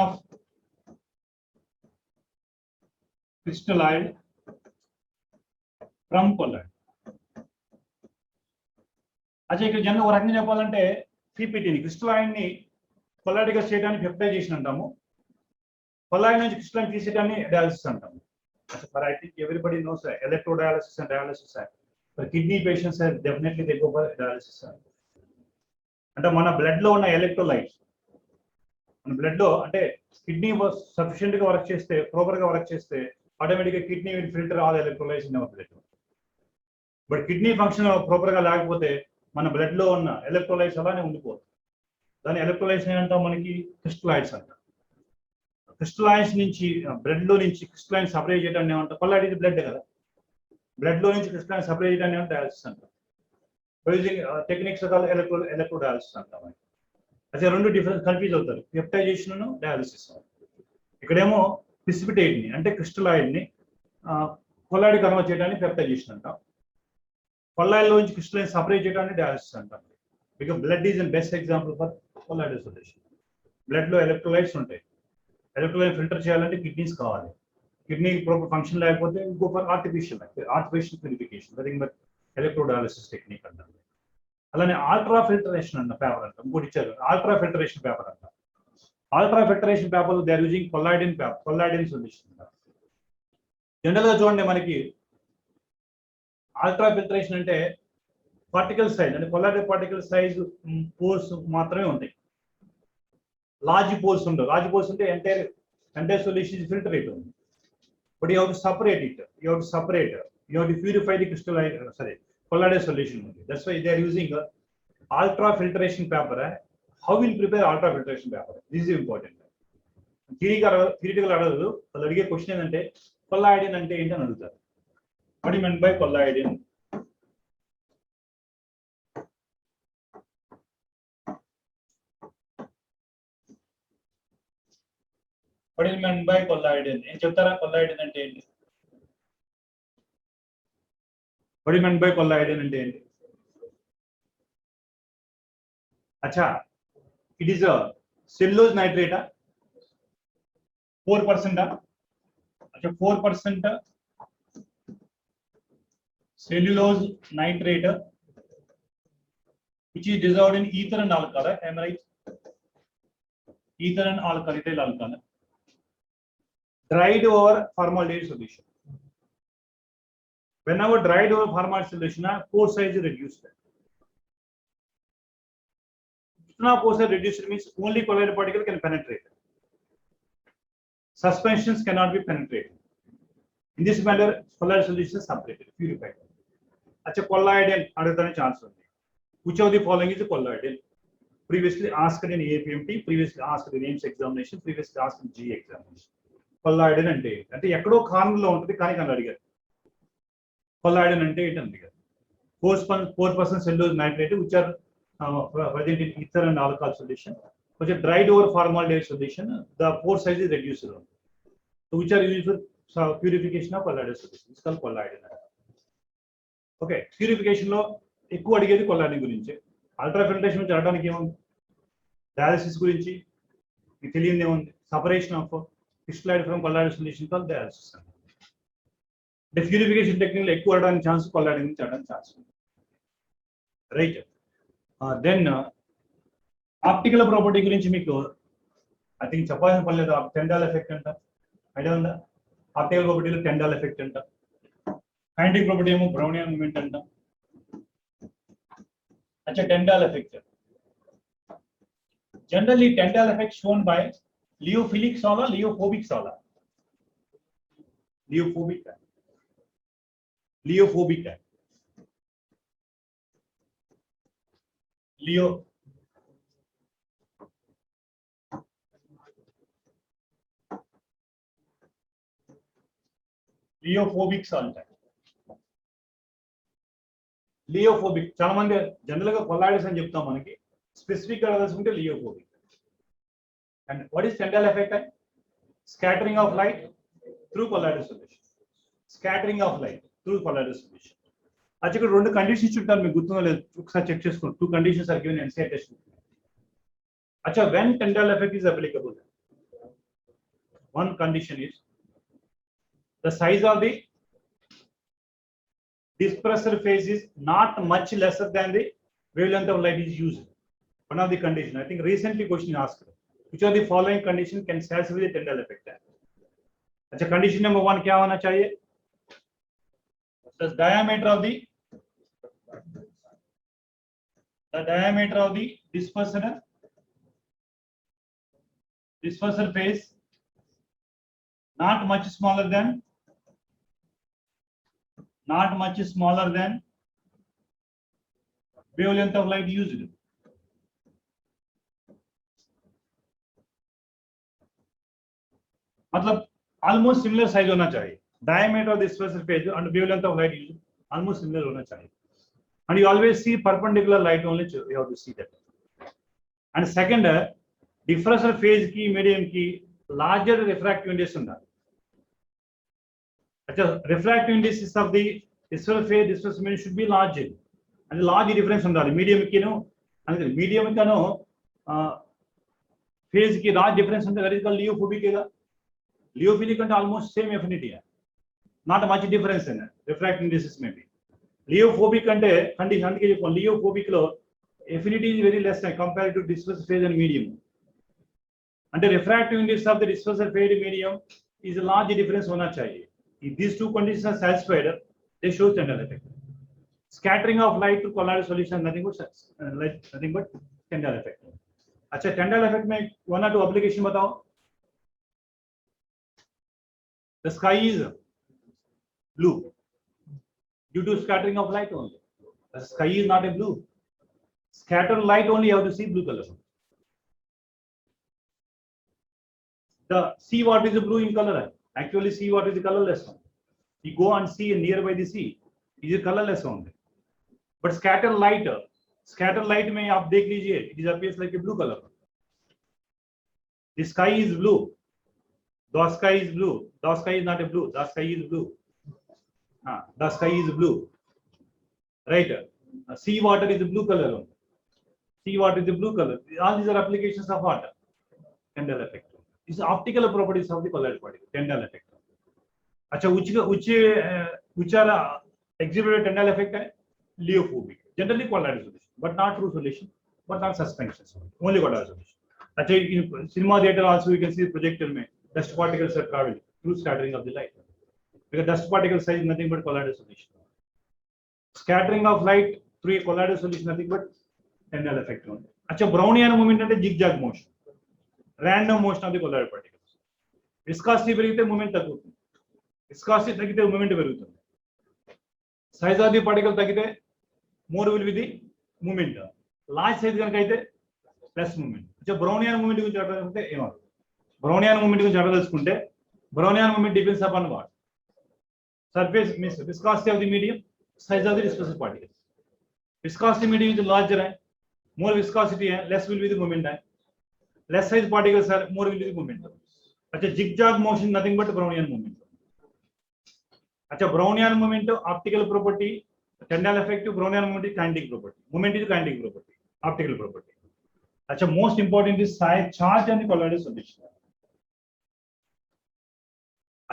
of crystalloid from colloid. అచ్చా ఇక్కడ general ఒక రకంగా చెప్పాలంటే పీపీటీని క్రిస్టలాయిడ్ ని కొలాయిడ్ గా చేయడానికి పెప్టైజేషన్ అంటాము, కొలాయిడ్ నుంచి క్రిస్టలాయిడ్ తీసేయడాన్ని డయాలసిస్ అంటాము. For I think everybody knows ఎలక్ట్రోడయాలసిస్ and dialysis. For kidney patients definitely they go for dialysis. అంటే మన బ్లడ్ లో ఉన్న ఎలక్ట్రోలైట్స్, మన బ్లడ్ లో అంటే కిడ్నీ సఫిషియెంట్ గా వర్క్ చేస్తే, ప్రాపర్ గా వర్క్ చేస్తే ఆటోమేటిక్ గా kidney will filter all electrolytes in our blood. But kidney function proper గా లేకపోతే మన బ్లడ్ లో ఉన్న ఎలక్ట్రోలైట్స్ అలానే ఉండిపోతుంది. దాని ఎలక్ట్రోలైట్స్ ఏంటంటాం, మనకి క్రిస్టలాయిడ్స్ అంటాం. క్రిస్టలాయిడ్స్ నుంచి బ్లడ్ లో నుంచి క్రిస్టలాయిడ్ సపరేట్ చేయడాన్ని ఏమంటాం, కొలాయిడ్ ఇది బ్లడ్ కదా, బ్లడ్ లో నుంచి క్రిస్టలాయిడ్ సపరేట్ చేయడాన్ని ఏమంటాం, డయాలసిస్ అంటాం. యూజింగ్ టెక్నిక్స్ ఎలక్ట్రోడయాలసిస్ అంటాం. అదే రెండు డిఫరెన్స్ కన్ఫ్యూజ్ అవుతారు, పెప్టైజేషన్ డయాలసిస్. ఇక్కడేమో ప్రిసిపిటేట్ ని అంటే క్రిస్టలాయిడ్ ని కొలాయిడ్ కన్వర్ట్ చేయడానికి పెప్టైజేషన్ అంటాం, కొలాయిడ్ లో నుంచి క్రిస్టలైన్ సపరేట్ చేయడానికి డయాలసిస్ అంటాం. Because blood is and best example for colloid solution. Blood లో ఎలక్ట్రోలైట్స్ ఉంటాయి, ఎలక్ట్రోలైట్ ఫిల్టర్ చేయాలంటే కిడ్నీస్ కావాలి, కిడ్నీ ప్రాపర్ ఫంక్షన్ లేకపోతే go for artificial purification, nothing but electrodialysis technique అంటాం. అలానే ఆల్ట్రా ఫిల్టరేషన్ అన్న పేపర్ అంటాం, ఇంకోటి ఇచ్చారు ఆల్ట్రా ఫిల్టరేషన్ పేపర్ అంటాం. Ultra filtration paper they are using colloidal solution. General గా చూడండి, మనకి ఆల్ట్రా ఫిల్టరేషన్ అంటే పార్టికల్ సైజ్ అంటే కొలాయిడ్ పార్టికల్ సైజ్ పోల్స్ మాత్రమే ఉంటాయి, లార్జ్ పోల్స్ ఉండవు. లార్జ్ పోల్స్ అంటే ఎంటైర్ సొల్యూషన్ ఫిల్టరేట్ ఉంది. But you have to separate it, you have to purify the crystalloid colloidal solution. That's why they are using ultra filtration paper. How will prepare ultra filtration paper? This is important. Theoretical adadu వాళ్ళు అడిగే question ఏంటంటే కొల్లాయిడిన్ అంటే ఏంటి అని అడుగుతారు. What do you mean by కొల్లాయిడిన్? What do you mean by కొల్లాయిడిన్? ఏం చెప్తారా కొల్లాయిడిన్ అంటే ఏంటి? What do you mean by colloidal అంటే ఏంటి? अच्छा, it is a cellulose nitrate 4%. अच्छा 4% cellulose nitrate which is dissolved in ether and alcohol. Am I right? Ether and alcohol, ethyl alcohol, dried over formaldehyde solution. Whenever dried over formaldehyde solution, pore size is reduced. Pore size reduced means only colloidal particle can penetrate. Suspensions cannot be penetrated. In this manner, colloidal solution is separated, purified. Achha, colloidal adutane chance undi. Which of the following is a colloidal? Previously asked in APMT, previously asked in AIMS examination, previously asked in G examination. Colloidal ante ekkado corner lo untadi kani kan adigaru. Colloidal ante ఏంటి అడిగారు? 4% cellulose nitrate which are present in ether and alcohol solution, which are dried over formaldehyde solution, the pore size is reduced. So which are used for purification of colloidal solution. It's called colloidal. Okay, purification లో ఎక్కువ అడిగేది colloidal గురించి. Ultrafiltration గురించి అడగడానికి ఏముంది? Dialysis గురించి మీకు తెలియదు ఏముంది? Separation of crystalloid from colloidal solution called dialysis. The purification technique లో ఎక్కువ అడగడానికి ఛాన్స్ colloidal గురించి అడగడానికి ఛాన్స్ ఉంది. రైట్. Then ఆప్టికల్ ప్రాపర్టీ గురించి మీకు ఐ థింక్ చెప్పాల్సిన పని లేదు. టెండాల్ ఎఫెక్ట్ అంట ఐడియా ఉందా? ఆప్టికల్ ప్రాపర్టీలో టెండాల్ ఎఫెక్ట్ అంట. కైనెటిక్ ప్రాపర్టీ ఏమో బ్రౌనియన్ మూమెంట్ అంట. अच्छा, Tyndall effect. Generally, Tyndall effect shown by leophilic solar, leophobic solar. Leophobic. Leophobic. Leo. Leophobic salt. Lyophobic చాలా మంది జనరల్ గా కొల్లాయిడ్స్ అని చెప్తాం, మనకి స్పెసిఫిక్ గా తెలుసుకుంటే lyophobic. And what is Tyndale effect? Scattering of light through colloidal solution. Scattering of light through colloidal solution. అది ఇక్కడ రెండు కండిషన్స్ ఉంటారు, మీకు గుర్తుందో లేదు ఒకసారి చెక్ చేసుకోండి. 2 conditions are given NCR text. అచ్చా, when Tyndall effect is applicable, one condition is the size of the disperser phase is not much lesser than the wavelength of light is used. One of the condition, I think recently question asked, which of the following condition can satisfy the Tyndall effect? अच्छा, condition number 1 क्या होना चाहिए? The diameter of the disperser phase not much smaller than wavelength of light used. मतलब almost similar size होना चाहिए. Diameter of the disperser phase and wavelength of light used almost similar होना चाहिए. And you always see perpendicular light only, you have to see that. And second, diffraction phase की medium की larger refractive index ఉండాలి. अच्छा, refractive indices of the disperser phase displacement should be large, and the large difference ఉండాలి. Medium కిను అంటే medium కను phase కి large difference ఉంటే that is called lyophobic. Lyophilic అంటే almost same affinity, not much difference in refractive indices may be. Lyophobic అంటే condition, అందుకే చెప్పాను lyophobic లో affinity is very less compared to dispersed phase and medium. అంటే refractive index of the dispersed phase medium is a large difference होना चाहिए. If these two conditions are satisfied, they show Tyndall effect. Scattering of light to colloidal solution, nothing but Tyndall effect. अच्छा, Tyndall effect में 1 or 2 application बताओ. The sky is blue due to scattering of light only. The sky is not a blue. Scattered light only you have to see blue color. The sea water is a blue in color. Actually, sea water is a colorless one. You go and see nearby the sea, it is a colorless only. But scattered light में आप देख लीजिए, it appears like a blue color. The sky is blue. The sky is blue. The sky is not a blue. The sky is blue. The sky is blue. right? Sea water is the blue color only. Sea water is the blue color. All these are applications of what? Tyndall effect. These are optical properties of the colloidal particle. Tyndall effect. अच्छा which are exhibited Tyndall effect है Leophobic. Generally colloidal solution, but not true solution, but not suspensions. Only colloidal solution. अच्छा in cinema theater also you can see the projector में dust particles are traveling through scattering of the light. Because dust particle size is nothing but colloidal solution. Scattering of light through a colloidal solution nothing but Tyndall effect only. अच्छा Brownian movement అంటే zigzag motion, random motion of the colloidal particles. Viscosity పెరిగితే movement తగ్గుతుంది. Viscosity తగ్గితే movement పెరుగుతుంది. Size of the particle తగ్గితే more will be the movement. Large size కనుక అయితే less movement. अच्छा Brownian movement గురించి అడగాలంటే ఏమవుతుంది? Brownian movement గురించి అడగదలుచుకుంటే Brownian movement depends upon what? Surface means viscosity of the medium, size of the dispersive particles. Viscosity medium is larger, more viscosity, less will be the moment. Less size particles are more will be the moment. अच्छा zigzag motion nothing but Brownian movement. अच्छा Brownian movement optical property, Tyndall effect Brownian movement is kinetic property. Movement is kinetic property, optical property. अच्छा most important is charge and colloidal solution.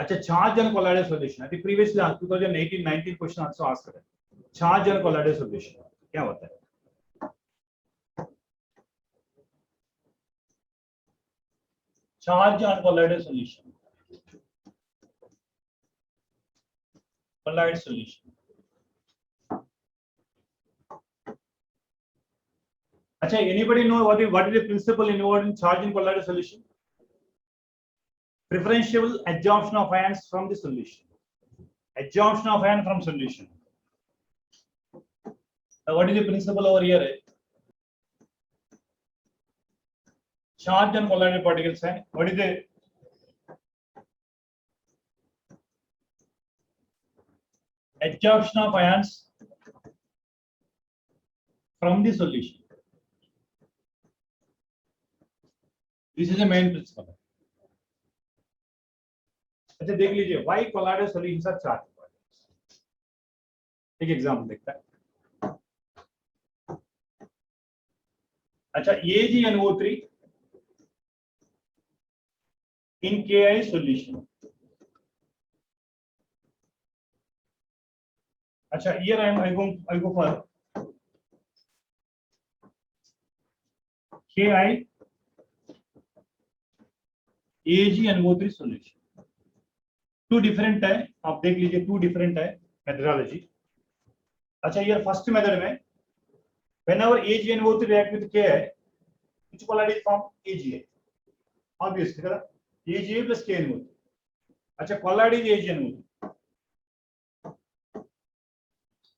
अच्छा charge and colloidal solution. I think previously 2018-19 question also asked है. Charge and colloidal solution क्या होता है? Charge and colloidal solution. Colloid solution. अच्छा anybody know what is the principle involved in charge and colloidal solution? Preferential adsorption of ions from the solution. Adsorption of ion from solution. What is the principle over here? Charged and colloidal particles. What is the adsorption of ions from the solution? This is the main principle. अच्छा देख लीजिए why colloidal solutions are charged particles. एक example देखता है. अच्छा AgNO3 in Ki solution. अच्छा here I go for Ki AgNO3 solution. Two different है, आप देख लीजिए two different है methodology. अच्छा ये first method में whenever AgNO3 react with Ki, which colloid is formed? AgA. Obviously కదా AgA plus KNO3. अच्छा colloid is AgNO3.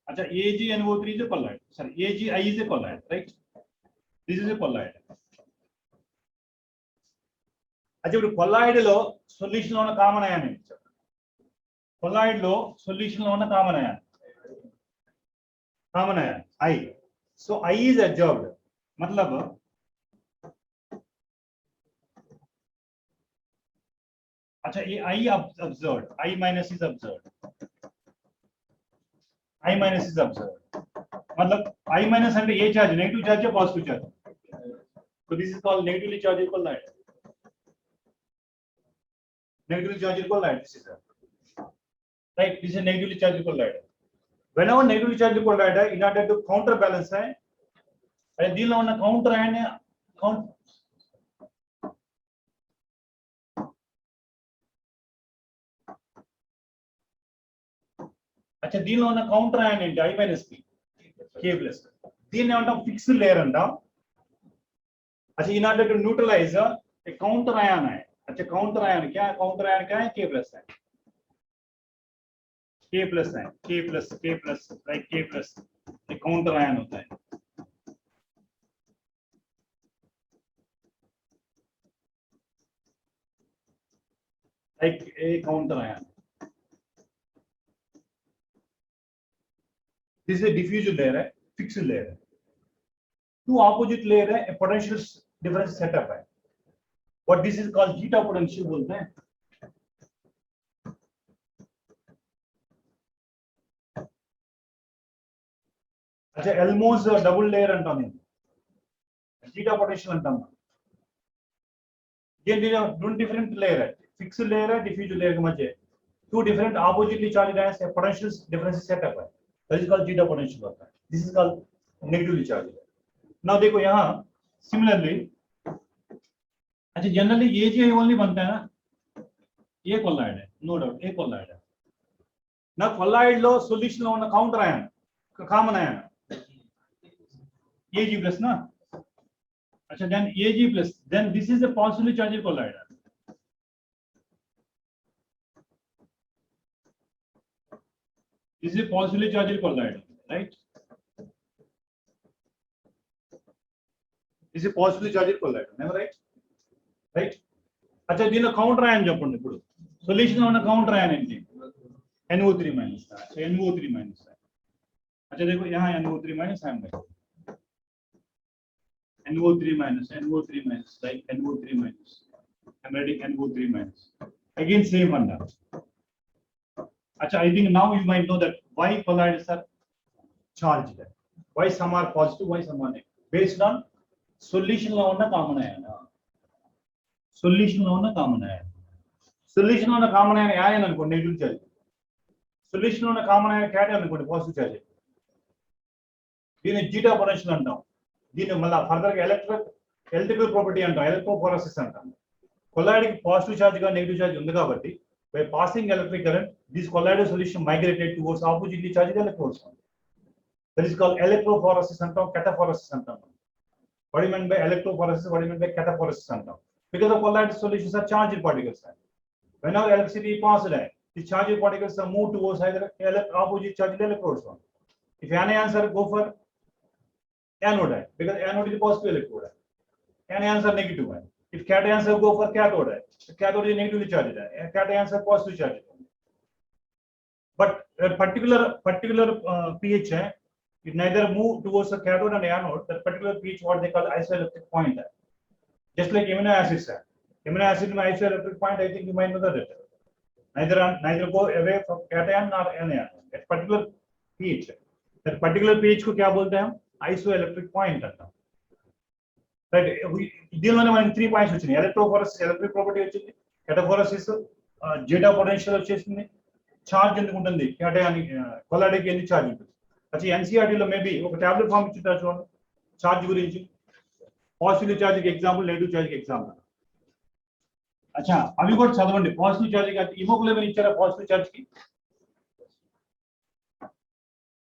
अच्छा AgNO3 is a colloid. Sorry, AgI is a colloid, right? This is a colloid. अच्छा ఇప్పుడు colloid లో solution లో ఉన్న common ion ఏంటి? colloid లో solution లో ఉన్న common ion I. So I is adsorbed. मतलब अच्छा ये I observed, I minus is observed. I minus is observed. मतलब I minus అంటే ఏ charge? Negative charge positive charge? So this is called negatively charged colloid. Negatively charged colloid. This is right. This is a negatively charged colloid. Whenever negatively charged colloid, in order to counterbalance है, దీనిలో ఉన్న counter ion अच्छा దీనిలో ఉన్న counter ion ఏంటి? I minus P, K plus. దీన్ని ఏమంటాం? Fixed layer అంటాం. अच्छा in order to neutralize a counter ion है. अच्छा counter ion क्या है? Counter ion क्या है? K plus है. K plus है. K plus like K plus एक counter ion होता है. Like a counter ion. This is a diffusion layer है, fixed layer है. Two opposite layer है, a potential difference setup है. What this is called zeta potential बोलते हैं. अच्छा एल्मोस डबल लेयर अंटाम నేను జీటా పొటెన్షియల్ అంటాం దీని రెండు different layer fixed layer diffuse layer के मध्य two different oppositely charged ions have potential differences set up है that is called zeta potential होता है this is called negatively charged now देखो यहाँ similarly अच्छा जनरली AgI ओनली बनता है ना ये कोलाइड है नो डाउट ये कोलाइड है ना कोलाइड लो सॉल्यूशन లో ఉన్న counter ion common ion Ag plus ना अच्छा then Ag plus then this is a positively charged colloid this is a positively charged colloid right this is a positively charged colloid am I right right अच्छा దీనిలో counter ion చెప్పండి ఇప్పుడు solution లో ఉన్న counter ion ఏంటి NO3 minus so NO3 minus अच्छा देखो यहाँ NO3 minus है NO3 minus like NO3 minus I'm writing NO3 minus again same one now अच्छा I think now you might know that why colloids are charged why some are positive why some are negative based on solution లో ఉన్న common ion solution లో ఉన్న common ion solution లో ఉన్న common ion ion అనుకోండి negative charge solution లో ఉన్న common ion cation అనుకోండి పాజిటివ్ చార్జ్ దీన్ని జీటా పొటెన్షియల్ అంటాం దీన్ని మళ్ళీ ఫర్దర్ గా ఎలక్ట్రికల్ ప్రాపర్టీ అంటాం ఎలక్ట్రోఫోరెసిస్ అంటాం కొలాయిడ్ కి పాజిటివ్ చార్జ్ గా నెగటివ్ చార్జ్ ఉంది కాబట్టి by passing electric current this colloidal solution migrated towards oppositely charged electrodes that is called electrophoresis అంటాం కెటఫోరెసిస్ అంటాం what do you mean by electrophoresis what do you mean by cataphoresis అంటాం because the colloidal solutions are charged particles whenever electricity passes the charged particles are moved towards either opposite charged electrodes if anions are go for anode because anode is positive electrode anions are negative if cations are go for cathode the cathode is negatively charged cations are positive charged but a particular pH it neither move towards the cathode and anode that particular pH what they call isoelectric point just like amino acids amino acid में isoelectric point I think you might know that neither go away from cation or anion at particular pH that particular pH को क्या बोलते हैं हम isoelectric point అంటాం right దీనిలోనే మనకి 3 points వచ్చినాయి ఎలక్ట్రోఫోరెసిస్ ఎలక్ట్రిక్ ప్రాపర్టీ వచ్చింది కెటఫోరెసిస్ జీటా పొటెన్షియల్ వచ్చేసింది చార్జ్ ఎందుకు ఉంటుంది క్యాటయాన్ కొలాయిడ్ కి ఎన్ని చార్జ్ ఉంటుంది अच्छा एनसीईआरटी లో మేబీ ఒక టాబ్లెట్ ఫామ్ ఇచ్చింటారు చూడండి చార్జ్ గురించి పాజిటివ్ చార్జ్ కి ఎగ్జాంపుల్ నెగటివ్ చార్జ్ కి ఎగ్జాంపుల్ अच्छा అవి కూడా చదవండి పాజిటివ్ చార్జ్ కి హిమోగ్లోబిన్ ఇచ్చారా పాజిటివ్ చార్జ్ కి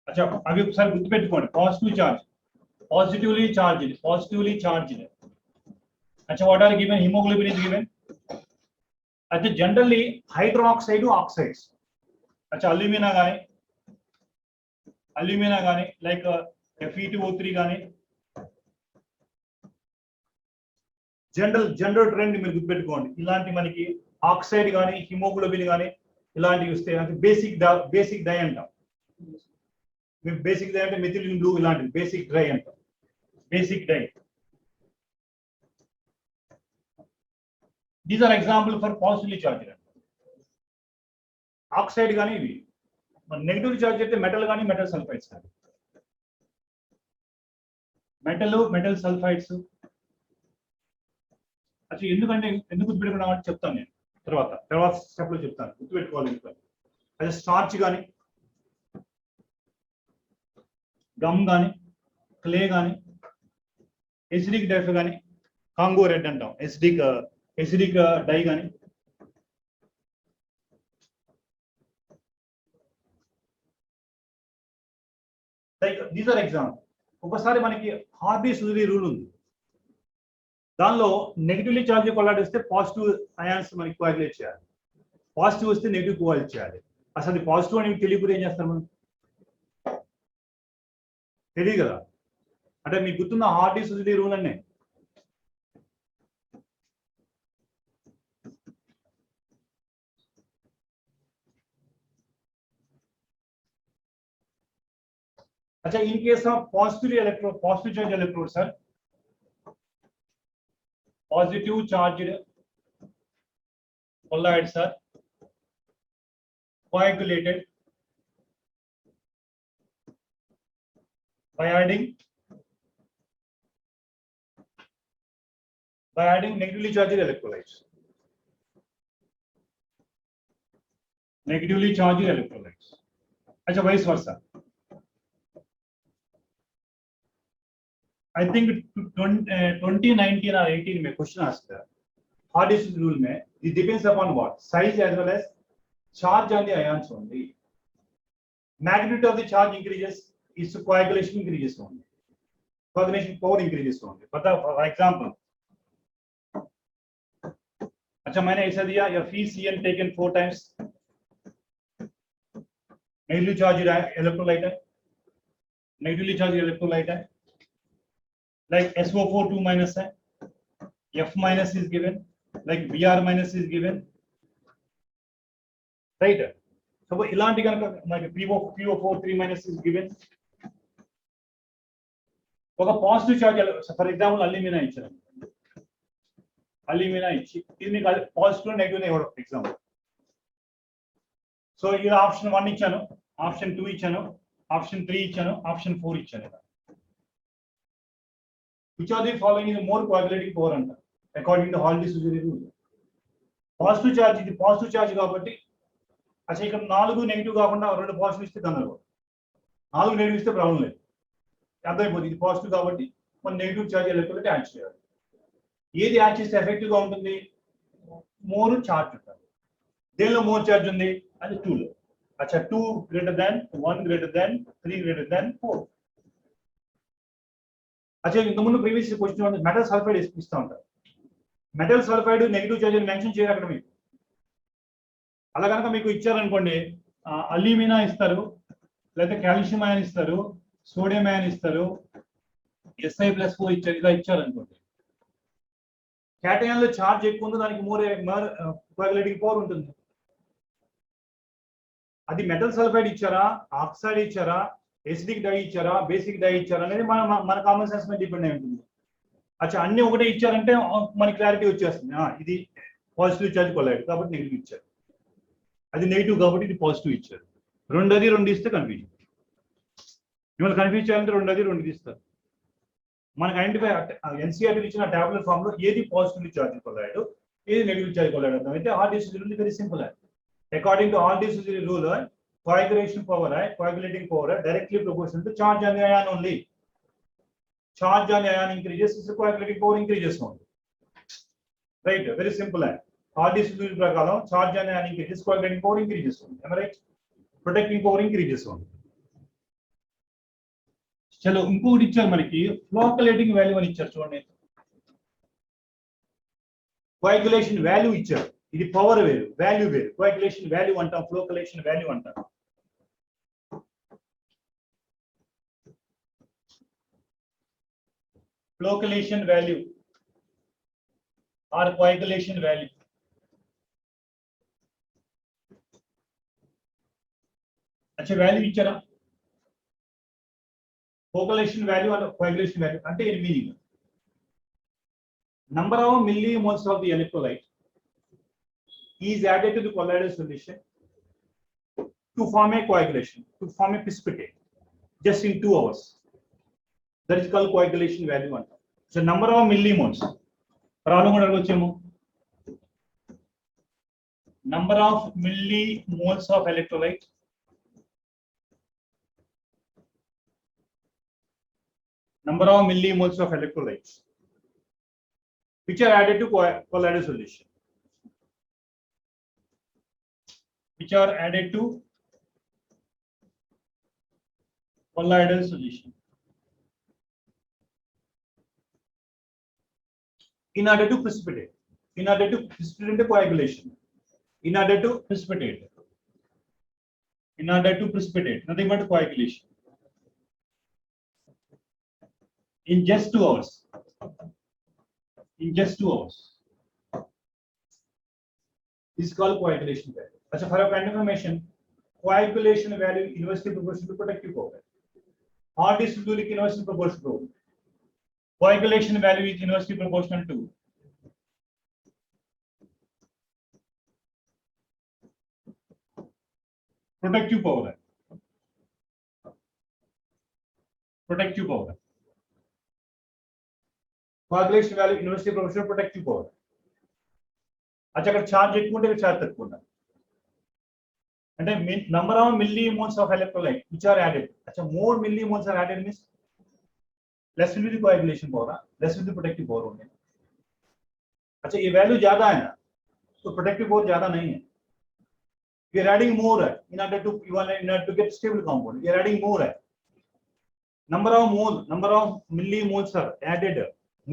अच्छा అవి ఒకసారి గుర్తుపెట్టుకోండి పాజిటివ్ చార్జ్ positively charged अच्छा what are given hemoglobin is given अच्छा generally hydroxide oxides अच्छा alumina गाने like Fe2O3 गाने जनरल ट्रेंड మీరు గుర్తుపెట్టుకోండి ఇలాంటి మనకి ఆక్సైడ్ గాని హిమోగ్లోబిన్ గాని ఇలాంటివి వస్తే అంటే బేసిక్ డై అంటాం మీరు బేసిక్ డై అంటే మెథిలిన్ బ్లూ ఇలాంటి బేసిక్ డ్రై అంటాం basic dye these are example for positively charged oxide గాని ఇవి నెగటివ్ చార్జ్ అయితే మెటల్ గాని మెటల్ సల్ఫైడ్స్ గాని మెటల్ సల్ఫైడ్స్ అసలు ఎందుకు గుర్తుపెట్టుకున్నామని చెప్తాను నేను తర్వాత స్టెప్ లో చెప్తాను గుర్తుపెట్టుకోవాలి అదే స్టార్చ్ కానీ గమ్ కానీ క్లే కానీ ఎసిడిక్ డైఫ్ కానీ కాంగో రెడ్ అంటాం ఎసిడిక్ డై కానీ దీస్ ఆర్ ఎగ్జాంపుల్ ఒకసారి మనకి హార్బీ-సూజీ రూల్ ఉంది దానిలో నెగటివ్లీ చార్జ్ కొలాయిడ్ వస్తే పాజిటివ్ అయాన్స్ మనకి కోయాగులేట్ చేయాలి పాజిటివ్ వస్తే నెగిటివ్ కోయాగులేట్ చేయాలి అసలు పాజిటివ్ అని తెలియకుండా ఏం చేస్తారు మనం తెలియదు కదా అంటే మీకు గుర్తున్న హార్బీ-సూజీ రూల్ అనే अच्छा in case of positive charge electrode sir positive charged colloids are coagulated by adding negatively charged electrolytes. Negatively charged electrolytes. अच्छा vice versa. I think 2019 or 18 में question asked है. Hard disk rule में it depends upon what size as well as charge on the ions only. Magnitude of the charge increases is coagulation increases only. Coagulation power increases only. पता for example. अच्छा मैंने ऐसा दिया या FeCN taken 4 times negatively charged electrolyte है, negatively charged electrolyte है, like SO4 2 minus है, F minus is given, like Br minus is given, right? So इलांटी का like PO4 3 minus is given. ఒక positive charge for example alumina ఇచ్చారు, alumina ఇచ్చి ఇది మీకు positive negative ఇవ్వడం ఎగ్జాంపుల్. సో ఇది ఆప్షన్ 1 ఇచ్చాను, ఆప్షన్ 2 ఇచ్చాను, ఆప్షన్ 3 ఇచ్చాను, ఆప్షన్ 4 ఇచ్చాను. Which are the following is more coagulating power అంట according to Hardy's rule. Positive charge, ఇది పాజిటివ్ చార్జ్ కాబట్టి అసలు ఇక్కడ 4 నెగిటివ్ కాకుండా 2 పాజిటివ్ ఇస్తే గందరగోళం, 4 నెగిటివ్ ఇస్తే ప్రాబ్లం లేదు, అర్థమైపోతుంది. ఇది పాజిటివ్ కాబట్టి మనం నెగిటివ్ చార్జ్ ఎలక్ట్రోలైట్ యాడ్ చేయాలి. ఏది యాడ్ చేస్తే ఎఫెక్టివ్ గా ఉంటుంది? మోర్ చార్జ్ ఉంటుంది. దేనిలో మోర్ చార్జ్ ఉంది? అది 2 లో. అచ్చా 2 greater than 1 greater than 3 greater than 4. అచ్చా ఇంతకుముందు ప్రీవియస్ క్వశ్చన్ మెటల్ సల్ఫైడ్ ఇస్తూ ఉంటారు. మెటల్ సల్ఫైడ్ నెగిటివ్ చార్జ్ అని మెన్షన్ చేయరు అక్కడ మీకు. అలా కనుక మీకు ఇచ్చారనుకోండి, అల్యూమినా ఇస్తారు, లేకపోతే కాల్షియం అయాన్ ఇస్తారు, సోడియం అయాన్ ఇస్తారు, Si+4 ఇచ్చారు, ఇలా ఇచ్చారనుకోండి. క్యాటయాన్ లో చార్జ్ ఎక్కువ ఉంది, దానికి మోర్ కోయాగులేటింగ్ పవర్ ఉంటుంది. అది మెటల్ సల్ఫైడ్ ఇచ్చారా, ఆక్సైడ్ ఇచ్చారా, ఎసిడిక్ డై ఇచ్చారా, బేసిక్ డై ఇచ్చారా అనేది మన కామన్ సెన్స్ మీద డిపెండ్ అయి ఉంటుంది. అచ్చా అన్ని ఒకటే ఇచ్చారంటే మనకి క్లారిటీ వచ్చేస్తుంది, ఇది పాజిటివ్ చార్జ్ కొలైడ్ కాబట్టి నెగిటివ్ ఇచ్చారు, అది నెగిటివ్ కాబట్టి ఇది పాజిటివ్ ఇచ్చారు. 2 ఇస్తే కన్ఫ్యూజన్. మిమ్మల్ని కన్ఫ్యూజ్ చేయాలంటే 2 ఇస్తారు. మనకు ఐడెంటిఫై ఎన్సీఆర్టీ ఇచ్చిన టాబ్లెట్ ఫామ్ లో ఏది పాజిటివ్ చార్జ్ కొలైడ్, ఏది నెగిటివ్ చార్జ్ కొలైడ్ అర్థం అయితే hard disk rule very simple. According to hard disk rule coagulation power, coagulating power directly proportional to charge on the ion only. Charge on the ion increases, so coagulating power increases only. Right? Very simple. Hard disk rule prakaram charge on the ion increases, coagulating power increases only. Am I right? Protecting power increases only. चलो ఇంకోటి ఇచ్చారు మనకి ఫ్లోకలేటింగ్ value అని ఇచ్చారు చూడండి. Coagulation value ఇచ్చారు, ఇది power వేరు, వాల్యూ వేరు. కోయాగులేషన్ వాల్యూ అంటాం, ఫ్లోకలేషన్ వాల్యూ అంటాం. Floculation value or coagulation value. अच्छा value इच्छा floculation value और coagulation value అంటే ఇది meaning. Number of millimoles of the electrolyte is added to the colloidal solution to form a coagulation, to form a precipitate just in 2 hours. That is called coagulation value. So number of millimoles. Problem what agochemo? Number of millimoles of electrolyte. Number of millimoles of electrolytes which are added to colloidal solution. Which are added to colloidal solution. In order to precipitate, in order to precipitate the coagulation, in order to precipitate, in order to precipitate, nothing but coagulation. In just 2 hours, in just 2 hours, this is called coagulation value. As a for kind of information, coagulation value inversely proportional to protective power. Hard disk rule inversely proportional. Coagulation value is inversely proportional to protective power. protective power. Coagulation value university proportional protective power. अच्छा अगर charge ఎక్కువ ఉంటే charge తక్కువ ఉండాలి అంటే number of millimoles of electrolyte which are added. अच्छा more millimoles are added means less will be the coagulation power, less will be protective power होंगे. अच्छा ये value ज्यादा है ना तो protective power ज्यादा नहीं है. We are adding more in order to get stable compound. We are adding more. Number of millimoles are added.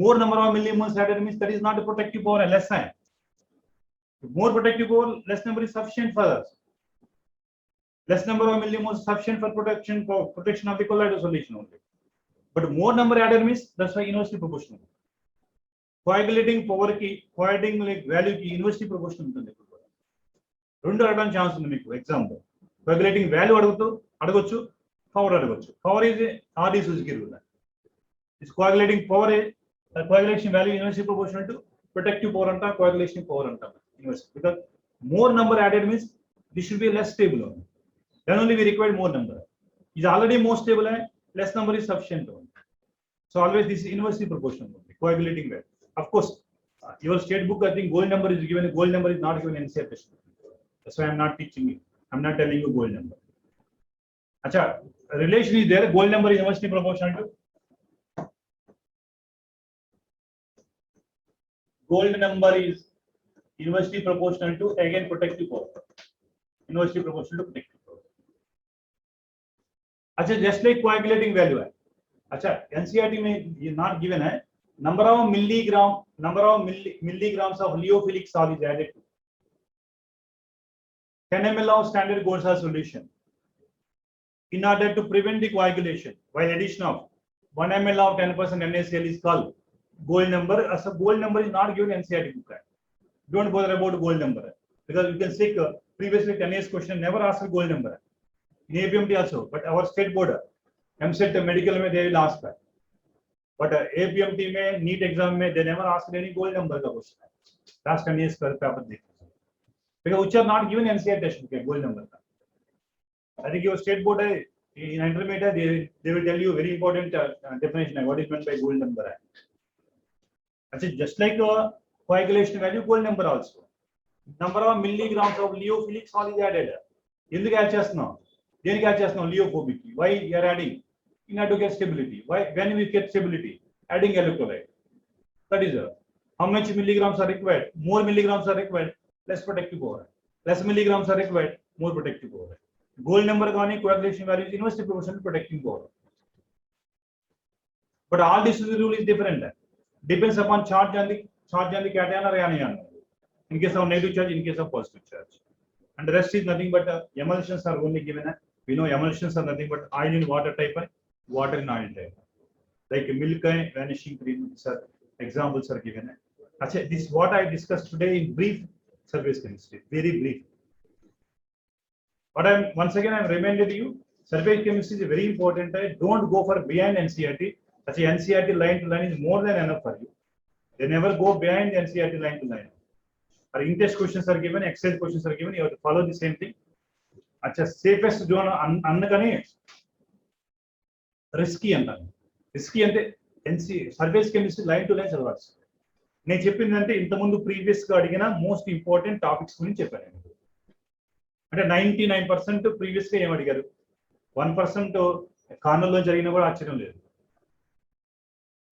More number of millimoles added means that is not a protective power, less sign. More protective power, less number is sufficient for us. Less number of millimoles sufficient for protection of the colloidal solution only. But more number added means that's why inversely proportional. Coagulating power ki, coagulating value ki inversely proportional ఉంటుంది. రెండు అడగడానికి ఛాన్స్ ఉంది మీకు example coagulating value అడగొచ్చు power అడగొచ్చు power is Hardy Schulze rule is coagulating power coagulation value inversely proportional to protective power అంట coagulation power అంట inverse because more number added means this should be less stable then only we required more number is already more stable and less number is sufficient so always this inversely proportional coagulating value of course your state book I think gold number is given gold number is not given NCR text. That's why I'm not teaching you. I'm not telling you gold number. Acha, relation is there. Gold number is inversely proportional to. Gold number is inversely proportional to again protective power. Inversely proportional to protective power. Acha, just like coagulating value. Acha, NCERT में ये not given है. Number of milligrams of lyophilic salt is added to 10 ml of standard gold salt solution in order to prevent the coagulation while addition of 1 ml of 10% NaCl is called gold number. As a gold number is not given in NCERT book. Don't bother about gold number because you can see previously 10 years question never asked gold number in APMT also, but our state board MCET medical में they will ask that, but APMT में NEET exam में they never asked any gold number का question. Last 10 years का paper देखो because which are not given NCERT test book gold number. I think your state board in intermediate they will tell you very important definition what is meant by gold number. Actually, just like coagulation value, gold number also. Number of milligrams of lyophilic salt is added. ఎందుకు add చేస్తున్నాం దేనికి add చేస్తున్నాం lyophobic why you are adding in order to get stability. Why when we get stability adding electrolyte, that is how much milligrams are required. More milligrams are required, less protective power. Less milligrams are required, more protective power. Gold number gaani coagulation value is inversely proportional to protective power. But all this rule is different. Depends upon charge and the cation or anion. In case of negative charge, in case of positive charge. And the rest is nothing but emulsions are only given. We know emulsions are nothing but oil in water type and water in oil type. Like milk and vanishing cream, examples are given. Achha, this is what I discussed today in brief. Surface chemistry, very brief. But once again I'm reminded you, surface chemistry is very important. Don't go for behind NCERT. Actually, NCERT line to line is more than enough for you. They never go behind NCERT line to line. Or in-test questions are given, exercise questions are given. You have to follow the same thing. Achha, safest zone annakani risky anta. Risky ante surface chemistry line to line చదవాలి. నేను చెప్పిందంటే ఇంతకుముందు previous గా అడిగిన most important topics గురించి చెప్పాను. అంటే 99% previous గా ఏం అడిగారు 1% కార్నర్లో జరిగినా కూడా ఆశ్చర్యం లేదు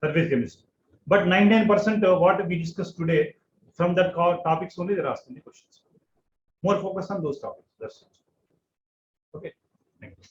surface chemistry. But 99% what we discuss today from that topics only they're asking the questions. More focus on those topics. That's it. Okay, thank you.